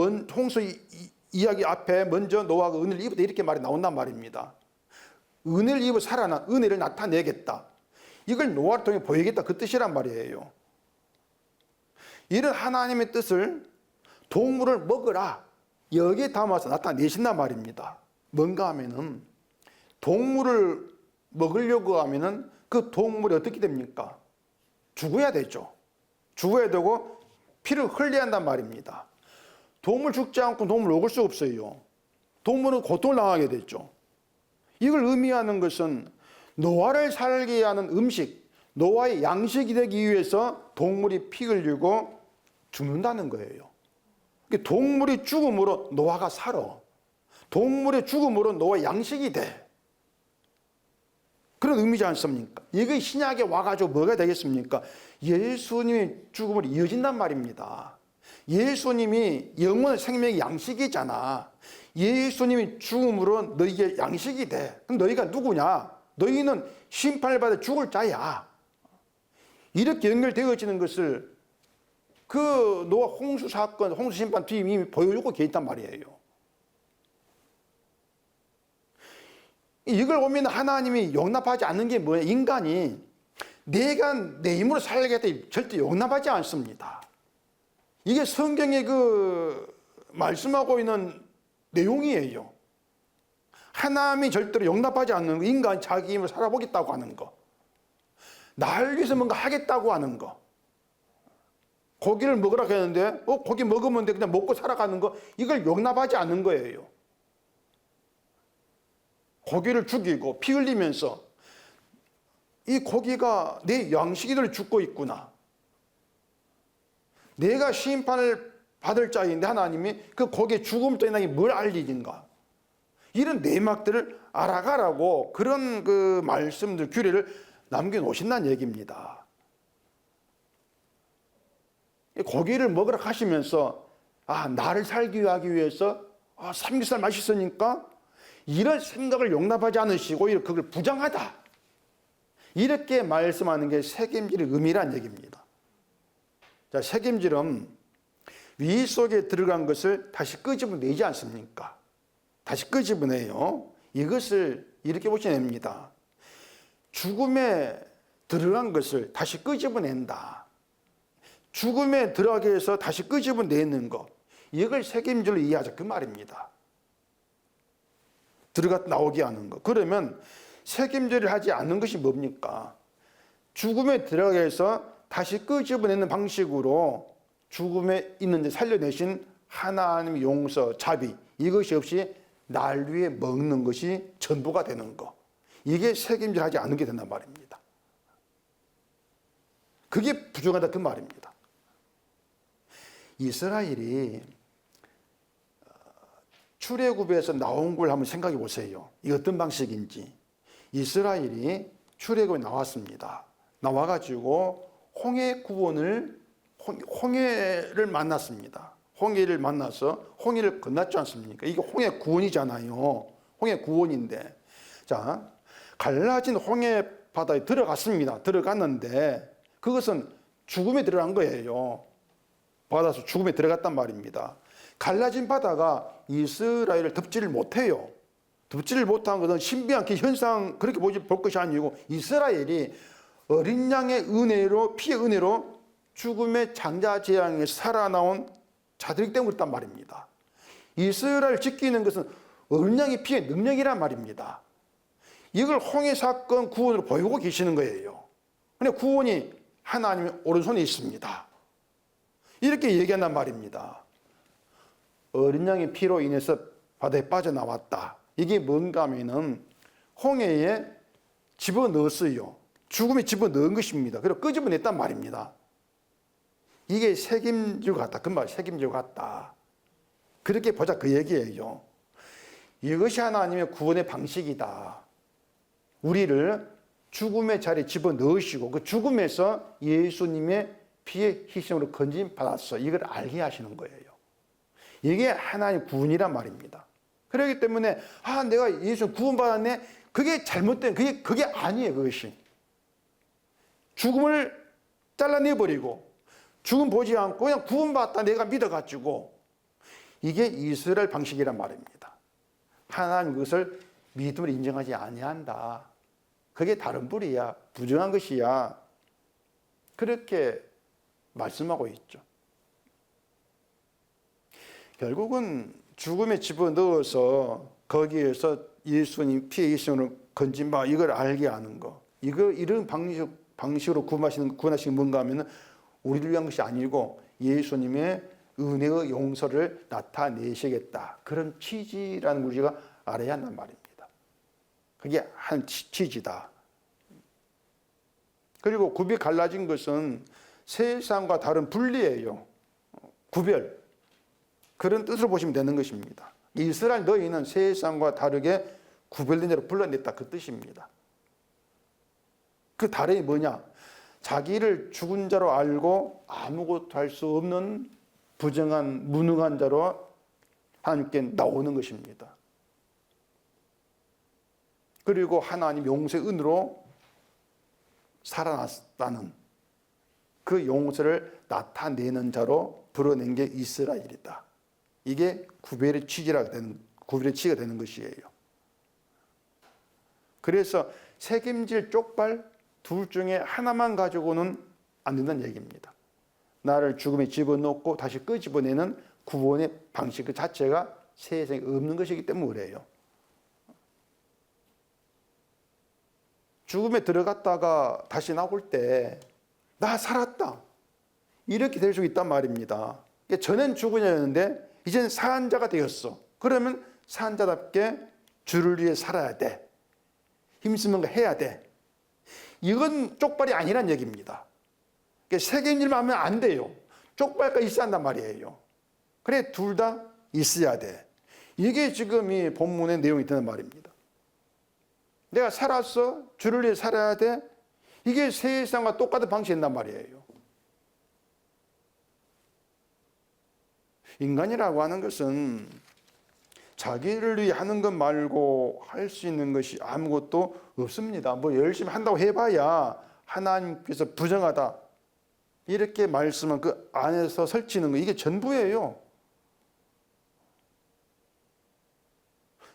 이야기 앞에 먼저 노아가 은혜를 입었다 이렇게 말이 나온단 말입니다. 은혜를 입어 살아난 은혜를 나타내겠다. 이걸 노아를 통해 보이겠다 그 뜻이란 말이에요. 이런 하나님의 뜻을 동물을 먹으라 여기에 담아서 나타내신단 말입니다. 뭔가 하면은 동물을 먹으려고 하면은 그 동물이 어떻게 됩니까? 죽어야 되죠. 죽어야 되고 피를 흘려야 한단 말입니다. 동물 죽지 않고 동물 먹을 수 없어요. 동물은 고통을 당하게 됐죠. 이걸 의미하는 것은 노아를 살게 하는 음식, 노아의 양식이 되기 위해서 동물이 피 흘리고 죽는다는 거예요. 동물이 죽음으로 노아가 살아. 동물의 죽음으로 노아의 양식이 돼. 그런 의미지 않습니까? 이게 신약에 와가지고 뭐가 되겠습니까? 예수님의 죽음으로 이어진단 말입니다. 예수님이 영원의 생명의 양식이잖아. 예수님이 죽음으로 너희에게 양식이 돼. 그럼 너희가 누구냐? 너희는 심판을 받아 죽을 자야. 이렇게 연결되어지는 것을 그 노아 홍수 사건, 홍수 심판 뒤에 이미 보여주고 계시단 말이에요. 이걸 보면 하나님이 용납하지 않는 게 뭐예요? 인간이 내가 내 힘으로 살겠다 절대 용납하지 않습니다. 이게 성경의 그 말씀하고 있는 내용이에요. 하나님이 절대로 용납하지 않는 거, 인간 자기 힘으로 살아보겠다고 하는 거, 나를 위해서 뭔가 하겠다고 하는 거, 고기를 먹으라 했는데 고기 먹으면 돼 그냥 먹고 살아가는 거, 이걸 용납하지 않는 거예요. 고기를 죽이고 피 흘리면서 이 고기가 내 양식이들 죽고 있구나. 내가 심판을 받을 자인데 하나님이 그 고기의 죽음을 떠나게 뭘 알리는가. 이런 내막들을 알아가라고 그런 그 말씀들, 규례를 남겨놓으신다는 얘기입니다. 고기를 먹으라 하시면서 나를 살기 위해서 삼겹살 맛있으니까 이런 생각을 용납하지 않으시고 그걸 부정하다. 이렇게 말씀하는 게 책임질의 의미란 얘기입니다. 자, 책임질은 위 속에 들어간 것을 다시 끄집어내지 않습니까? 다시 끄집어내요. 이것을 이렇게 보시면 됩니다. 죽음에 들어간 것을 다시 끄집어낸다. 죽음에 들어가게 해서 다시 끄집어내는 것. 이걸 책임질로 이해하자 그 말입니다. 들어가 나오게 하는 것. 그러면 책임질을 하지 않는 것이 뭡니까? 죽음에 들어가게 해서 다시 끄집어내는 방식으로 죽음에 있는 데 살려내신 하나님의 용서, 자비, 이것이 없이 날 위해 먹는 것이 전부가 되는 것. 이게 책임질하지 않는 게 된단 말입니다. 그게 부정하다 그 말입니다. 이스라엘이 출애굽에서 나온 걸 한번 생각해 보세요. 이게 어떤 방식인지. 이스라엘이 출애굽에 나왔습니다. 나와가지고 홍해를 만났습니다. 홍해를 만나서 홍해를 건넜지 않습니까? 이게 홍해 구원이잖아요. 홍해 구원인데, 자, 갈라진 홍해 바다에 들어갔습니다. 들어갔는데 그것은 죽음에 들어간 거예요. 바다에서 죽음에 들어갔단 말입니다. 갈라진 바다가 이스라엘을 덮지를 못해요. 덮지를 못한 것은 신비한 그 현상 그렇게 볼 것이 아니고 이스라엘이 어린 양의 은혜로, 피의 은혜로 죽음의 장자 재앙에서 살아나온 자들이기 때문에 그렇단 말입니다. 이스라엘을 지키는 것은 어린 양의 피의 능력이란 말입니다. 이걸 홍해 사건 구원으로 보이고 계시는 거예요. 그런데 구원이 하나님의 오른손에 있습니다. 이렇게 얘기한단 말입니다. 어린 양의 피로 인해서 바다에 빠져나왔다. 이게 뭔가 하면은 홍해에 집어넣었어요. 죽음에 집어넣은 것입니다. 그리고 끄집어냈단 말입니다. 이게 책임질 것 같다. 그 말 책임질 것 같다. 그렇게 보자 그 얘기예요. 이것이 하나님의 구원의 방식이다. 우리를 죽음의 자리에 집어넣으시고 그 죽음에서 예수님의 피의 희생으로 건짐받았어. 이걸 알게 하시는 거예요. 이게 하나님의 구원이란 말입니다. 그렇기 때문에 내가 예수 구원받았네. 그게 잘못된 그게 아니에요. 그것이. 죽음을 잘라내버리고 죽음 보지 않고 그냥 구원받았다 내가 믿어가지고 이게 이스라엘 방식이란 말입니다. 하나님 그것을 믿음으로 인정하지 아니한다. 그게 다른 불이야. 부정한 것이야. 그렇게 말씀하고 있죠. 결국은 죽음에 집어넣어서 거기에서 예수님 피의 희생으로 건진바 이걸 알게 하는 거. 이런 방식으로 구원하시는 게 뭔가 하면은 우리를 위한 것이 아니고 예수님의 은혜의 용서를 나타내시겠다. 그런 취지라는 걸 우리가 알아야 한단 말입니다. 그게 한 취지다. 그리고 굽이 갈라진 것은 세상과 다른 분리예요. 구별. 그런 뜻으로 보시면 되는 것입니다. 이스라엘 너희는 세상과 다르게 구별된 자로 불러냈다. 그 뜻입니다. 그 다름이 뭐냐? 자기를 죽은 자로 알고 아무것도 할 수 없는 부정한 무능한 자로 하나님께 나오는 것입니다. 그리고 하나님 용서의 은으로 살아났다는 그 용서를 나타내는 자로 불어낸 게 이스라엘이다. 이게 구별의 취지가 되는 것이에요. 그래서 책임질 쪽발 둘 중에 하나만 가지고는 안 된다는 얘기입니다. 나를 죽음에 집어넣고 다시 끄집어내는 구원의 방식 그 자체가 세상에 없는 것이기 때문에 그래요. 죽음에 들어갔다가 다시 나올 때 나 살았다. 이렇게 될 수 있단 말입니다. 전엔 죽은 자였는데 이제는 산 자가 되었어. 그러면 산 자답게 주를 위해 살아야 돼. 힘쓰는 거 해야 돼. 이건 쪽발이 아니란 얘기입니다. 책임질만 하면 안 돼요. 쪽발가 있어야 한단 말이에요. 그래 둘 다 있어야 돼. 이게 지금 이 본문의 내용이 되는 말입니다. 내가 살았어. 주를 위해 살아야 돼. 이게 세상과 똑같은 방식이란 말이에요. 인간이라고 하는 것은 자기를 위해 하는 것 말고 할 수 있는 것이 아무것도 없습니다. 뭐 열심히 한다고 해봐야 하나님께서 부정하다 이렇게 말씀은 그 안에서 설치는 거 이게 전부예요.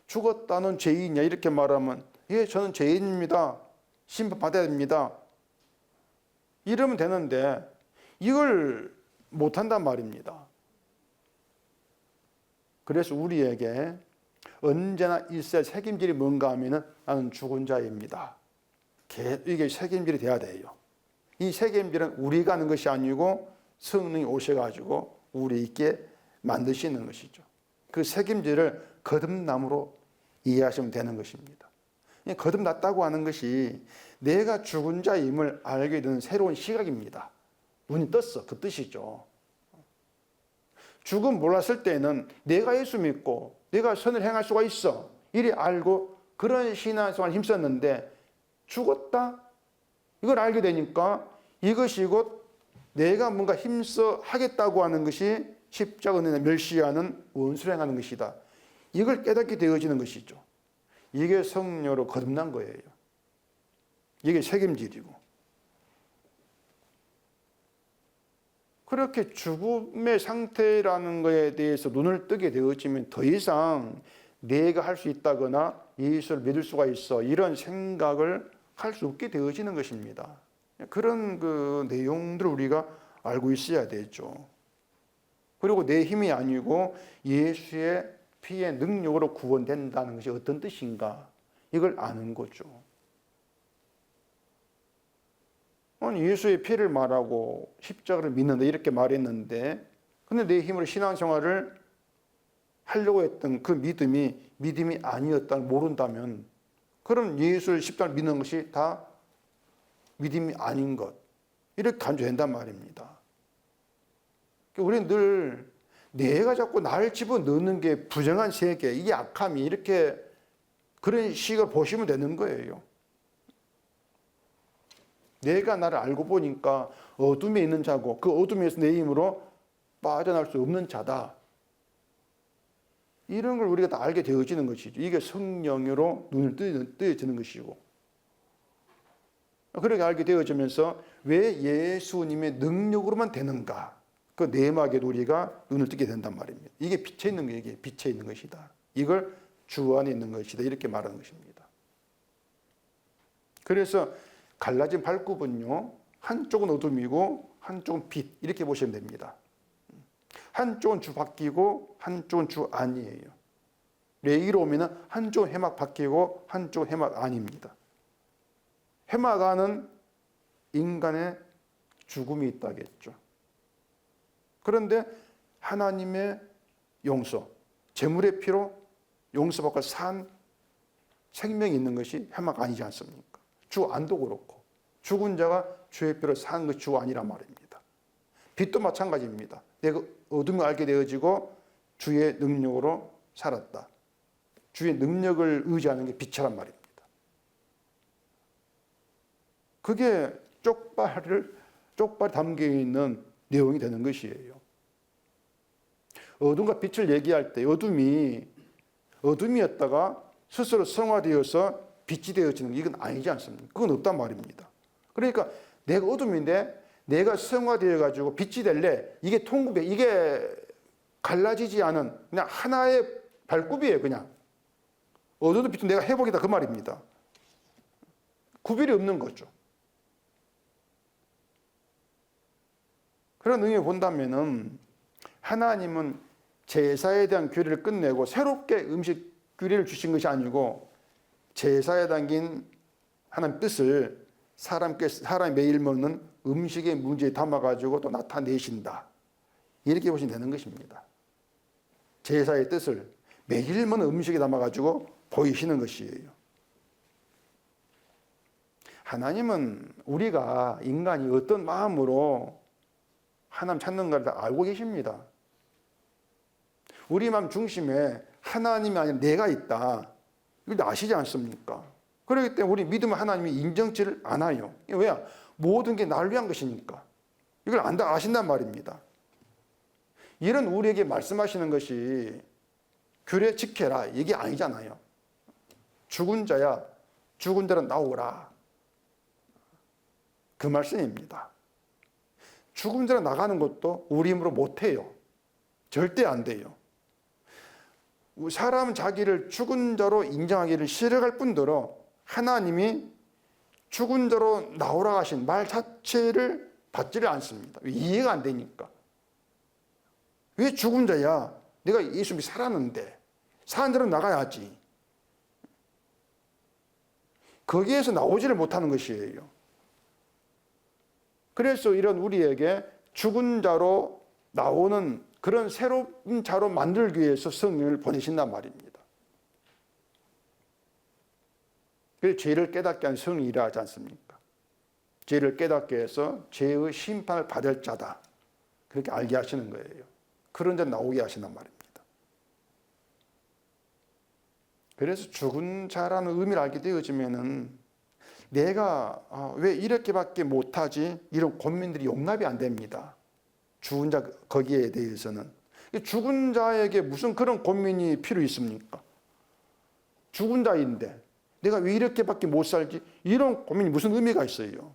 죽었다는 죄인이냐 이렇게 말하면 예 저는 죄인입니다. 심판받아야 됩니다. 이러면 되는데 이걸 못한단 말입니다. 그래서 우리에게 언제나 있어야 책임질이 뭔가 하면은 나는 죽은 자입니다. 이게 책임질이 돼야 돼요. 이 책임질은 우리가 하는 것이 아니고 성령이 오셔가지고 우리 있게 만드시는 것이죠. 그 책임질을 거듭남으로 이해하시면 되는 것입니다. 거듭났다고 하는 것이 내가 죽은 자임을 알게 되는 새로운 시각입니다. 눈이 떴어. 그 뜻이죠. 죽음 몰랐을 때는 내가 예수 믿고 내가 선을 행할 수가 있어. 이리 알고 그런 신앙생활을 힘썼는데 죽었다? 이걸 알게 되니까 이것이 곧 내가 뭔가 힘써 하겠다고 하는 것이 십자가 은혜에 멸시하는 원수를 행하는 것이다. 이걸 깨닫게 되어지는 것이죠. 이게 성령으로 거듭난 거예요. 이게 책임질이고. 그렇게 죽음의 상태라는 것에 대해서 눈을 뜨게 되어지면 더 이상 내가 할 수 있다거나 예수를 믿을 수가 있어 이런 생각을 할 수 없게 되어지는 것입니다. 그런 그 내용들을 우리가 알고 있어야 되죠. 그리고 내 힘이 아니고 예수의 피의 능력으로 구원된다는 것이 어떤 뜻인가 이걸 아는 거죠. 아니 예수의 피를 말하고 십자가를 믿는다 이렇게 말했는데 근데 내 힘으로 신앙생활을 하려고 했던 그 믿음이 아니었다는 모른다면 그럼 예수를 십자가를 믿는 것이 다 믿음이 아닌 것 이렇게 간주된단 말입니다. 우리는 늘 내가 자꾸 나를 집어넣는 게 부정한 세계, 이게 악함이 이렇게 그런 식으로 보시면 되는 거예요. 내가 나를 알고 보니까 어둠에 있는 자고 그 어둠에서 내 힘으로 빠져나올 수 없는 자다. 이런 걸 우리가 다 알게 되어지는 것이죠. 이게 성령으로 눈을 뜨여지는 것이고. 그렇게 알게 되어지면서 왜 예수님의 능력으로만 되는가? 그 내막에도 우리가 눈을 뜨게 된단 말입니다. 이게 빛에 있는 거예요. 이게 빛에 있는 것이다. 이걸 주 안에 있는 것이다. 이렇게 말하는 것입니다. 그래서 갈라진 발굽은요, 한쪽은 어둠이고 한쪽은 빛, 이렇게 보시면 됩니다. 한쪽은 주 바뀌고 한쪽은 주 아니에요. 레위로 오면 한쪽은 해막 바뀌고 한쪽은 해막 아닙니다. 해막 안은 인간의 죽음이 있다겠죠. 그런데 하나님의 용서, 제물의 피로 용서받고 산 생명이 있는 것이 해막 아니지 않습니까? 주 안도 그렇고 죽은 자가 주의 피로 산 것이 주 아니란 말입니다. 빛도 마찬가지입니다. 내가 어둠을 알게 되어지고 주의 능력으로 살았다. 주의 능력을 의지하는 게 빛이란 말입니다. 그게 쪽발 담겨 있는 내용이 되는 것이에요. 어둠과 빛을 얘기할 때 어둠이었다가 스스로 성화되어서 빛이 되어지는 게 이건 아니지 않습니까? 그건 없단 말입니다. 그러니까 내가 어둠인데 내가 성화되어 가지고 빛이 될래, 이게 통굽에 이게 갈라지지 않은 그냥 하나의 발굽이에요. 그냥 어두운 빛은 내가 회복이다 그 말입니다. 구별이 없는 거죠. 그런 의미를 본다면은 하나님은 제사에 대한 규례를 끝내고 새롭게 음식 규례를 주신 것이 아니고 제사에 담긴 하나님 뜻을 사람이 매일 먹는 음식의 문제에 담아가지고 또 나타내신다. 이렇게 보시면 되는 것입니다. 제사의 뜻을 매일 먹는 음식에 담아가지고 보이시는 것이에요. 하나님은 우리가 인간이 어떤 마음으로 하나님 찾는가를 다 알고 계십니다. 우리 마음 중심에 하나님이 아니라 내가 있다. 이걸 아시지 않습니까? 그렇기 때문에 우리 믿음은 하나님이 인정치를 않아요. 왜냐? 모든 게 나를 위한 것이니까. 이걸 아신단 말입니다. 이런 우리에게 말씀하시는 것이 규례 지켜라 이게 아니잖아요. 죽은 자야, 죽은 자로 나오라. 그 말씀입니다. 죽은 자로 나가는 것도 우리 힘으로 못해요. 절대 안 돼요. 사람은 자기를 죽은 자로 인정하기를 싫어할 뿐더러 하나님이 죽은 자로 나오라 하신 말 자체를 받지를 않습니다. 이해가 안 되니까. 왜 죽은 자야? 내가 예수님이 살았는데 사는 대로 나가야지. 거기에서 나오지를 못하는 것이에요. 그래서 이런 우리에게 죽은 자로 나오는 그런 새로운 자로 만들기 위해서 성령을 보내신단 말입니다. 그래서 죄를 깨닫게 하는 성령이라 하지 않습니까? 죄를 깨닫게 해서 죄의 심판을 받을 자다. 그렇게 알게 하시는 거예요. 그런 자 나오게 하신단 말입니다. 그래서 죽은 자라는 의미를 알게 되어지면은 내가 왜 이렇게밖에 못하지? 이런 고민들이 용납이 안 됩니다. 죽은 자 거기에 대해서는. 죽은 자에게 무슨 그런 고민이 필요 있습니까? 죽은 자인데 내가 왜 이렇게밖에 못 살지? 이런 고민이 무슨 의미가 있어요?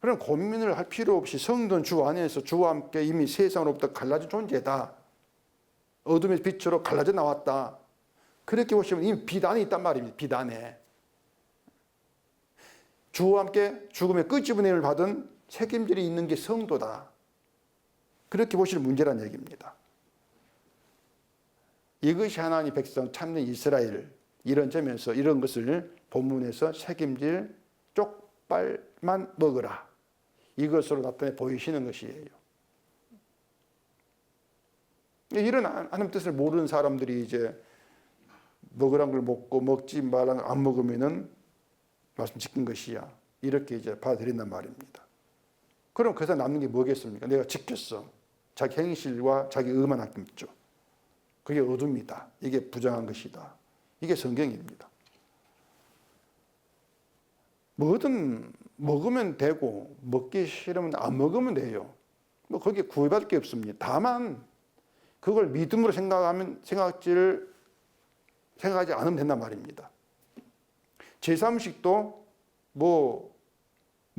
그런 고민을 할 필요 없이 성도는 주 안에서 주와 함께 이미 세상으로부터 갈라진 존재다. 어둠의 빛으로 갈라져 나왔다. 그렇게 보시면 이미 빛 안에 있단 말입니다. 빛 안에. 주와 함께 죽음의 끄집어냄을 받은 책임들이 있는 게 성도다. 그렇게 보실 문제란 얘기입니다. 이것이 하나님 백성 참는 이스라엘 이런 점에서 이런 것을 본문에서 책임질 쪽발만 먹으라. 이것으로 나타내 보이시는 것이에요. 이런 하나님 뜻을 모르는 사람들이 이제 먹으란 걸 먹고 먹지 말란 걸 안 먹으면은 말씀 지킨 것이야. 이렇게 이제 받아들인단 말입니다. 그럼 그 사람 남는 게 뭐겠습니까? 내가 지켰어. 자기 행실과 자기 의만 아꼈죠. 그게 어둠이다. 이게 부정한 것이다. 이게 성경입니다. 뭐든 먹으면 되고 먹기 싫으면 안 먹으면 돼요. 뭐 거기에 구애받을 게 없습니다. 다만 그걸 믿음으로 생각하지 않으면 된단 말입니다. 제3식도 뭐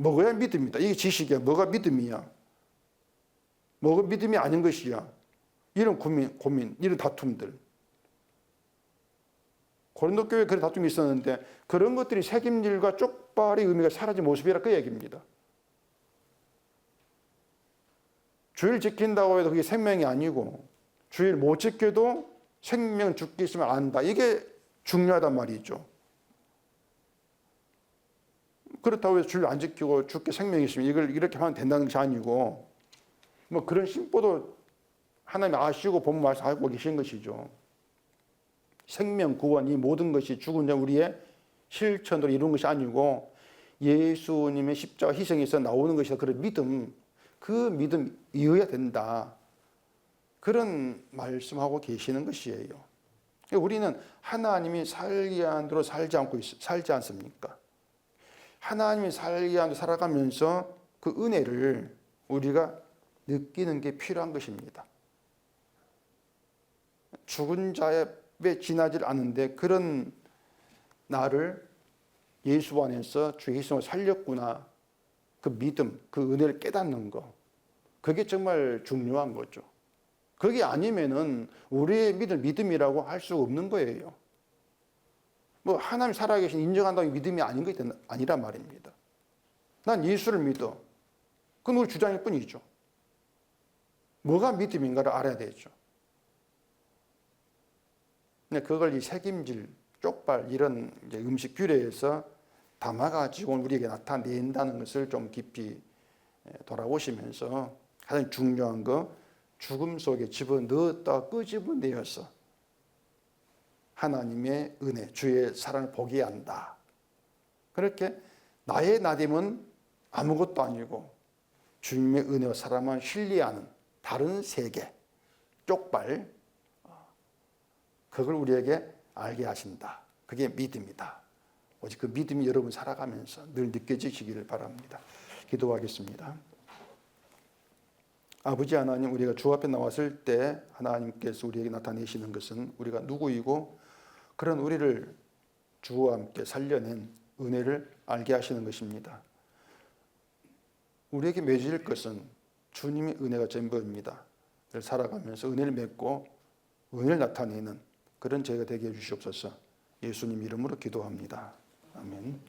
먹어야 믿음이다. 이게 지식이야. 뭐가 믿음이야? 뭐가 믿음이 아닌 것이야. 이런 고민, 이런 다툼들. 고린도 교회에 그런 다툼이 있었는데 그런 것들이 책임질과 쪽발의 의미가 사라진 모습이라 그 얘기입니다. 주일 지킨다고 해도 그게 생명이 아니고 주일 못 지켜도 생명 죽기 있으면 안다. 이게 중요하단 말이죠. 그렇다고 해서 주일 안 지키고 죽게 생명이 있으면 이걸 이렇게 하면 된다는 것이 아니고 뭐 그런 심보도 하나님 아시고 본 말씀하고 계신 것이죠. 생명, 구원, 이 모든 것이 죽은 자 우리의 실천으로 이루는 것이 아니고 예수님의 십자가 희생에서 나오는 것이다. 그런 믿음, 그 믿음 이어야 된다. 그런 말씀하고 계시는 것이에요. 우리는 하나님이 살게 한 대로 살지 않습니까? 하나님이 살게 한 대로 살아가면서 그 은혜를 우리가 느끼는 게 필요한 것입니다. 죽은 자의 지나질 않는데 그런 나를 예수 안에서 주 예수님을 살렸구나. 그 믿음, 그 은혜를 깨닫는 거. 그게 정말 중요한 거죠. 그게 아니면은 우리의 믿음이라고 할 수 없는 거예요. 뭐 하나님 살아계신 인정한다고 믿음이 아닌 게 아니란 말입니다. 난 예수를 믿어. 그건 우리 주장일 뿐이죠. 뭐가 믿음인가를 알아야 되죠. 근데 그걸 이 책임질, 쪽발 이런 이제 음식 규례에서 담아가지고 우리에게 나타낸다는 것을 좀 깊이 돌아보시면서 가장 중요한 거 죽음 속에 집어넣었다 끄집어내어서 하나님의 은혜, 주의 사랑을 보게 한다. 그렇게 나의 나됨은 아무것도 아니고 주님의 은혜와 사랑만 신뢰하는 다른 세계, 쪽발, 그걸 우리에게 알게 하신다. 그게 믿음이다. 오직 그 믿음이 여러분 살아가면서 늘 느껴지시기를 바랍니다. 기도하겠습니다. 아버지 하나님, 우리가 주 앞에 나왔을 때 하나님께서 우리에게 나타내시는 것은 우리가 누구이고 그런 우리를 주와 함께 살려낸 은혜를 알게 하시는 것입니다. 우리에게 맺을 것은 주님의 은혜가 전부입니다. 살아가면서 은혜를 맺고 은혜를 나타내는 그런 저희가 되게 해주시옵소서. 예수님 이름으로 기도합니다. 아멘.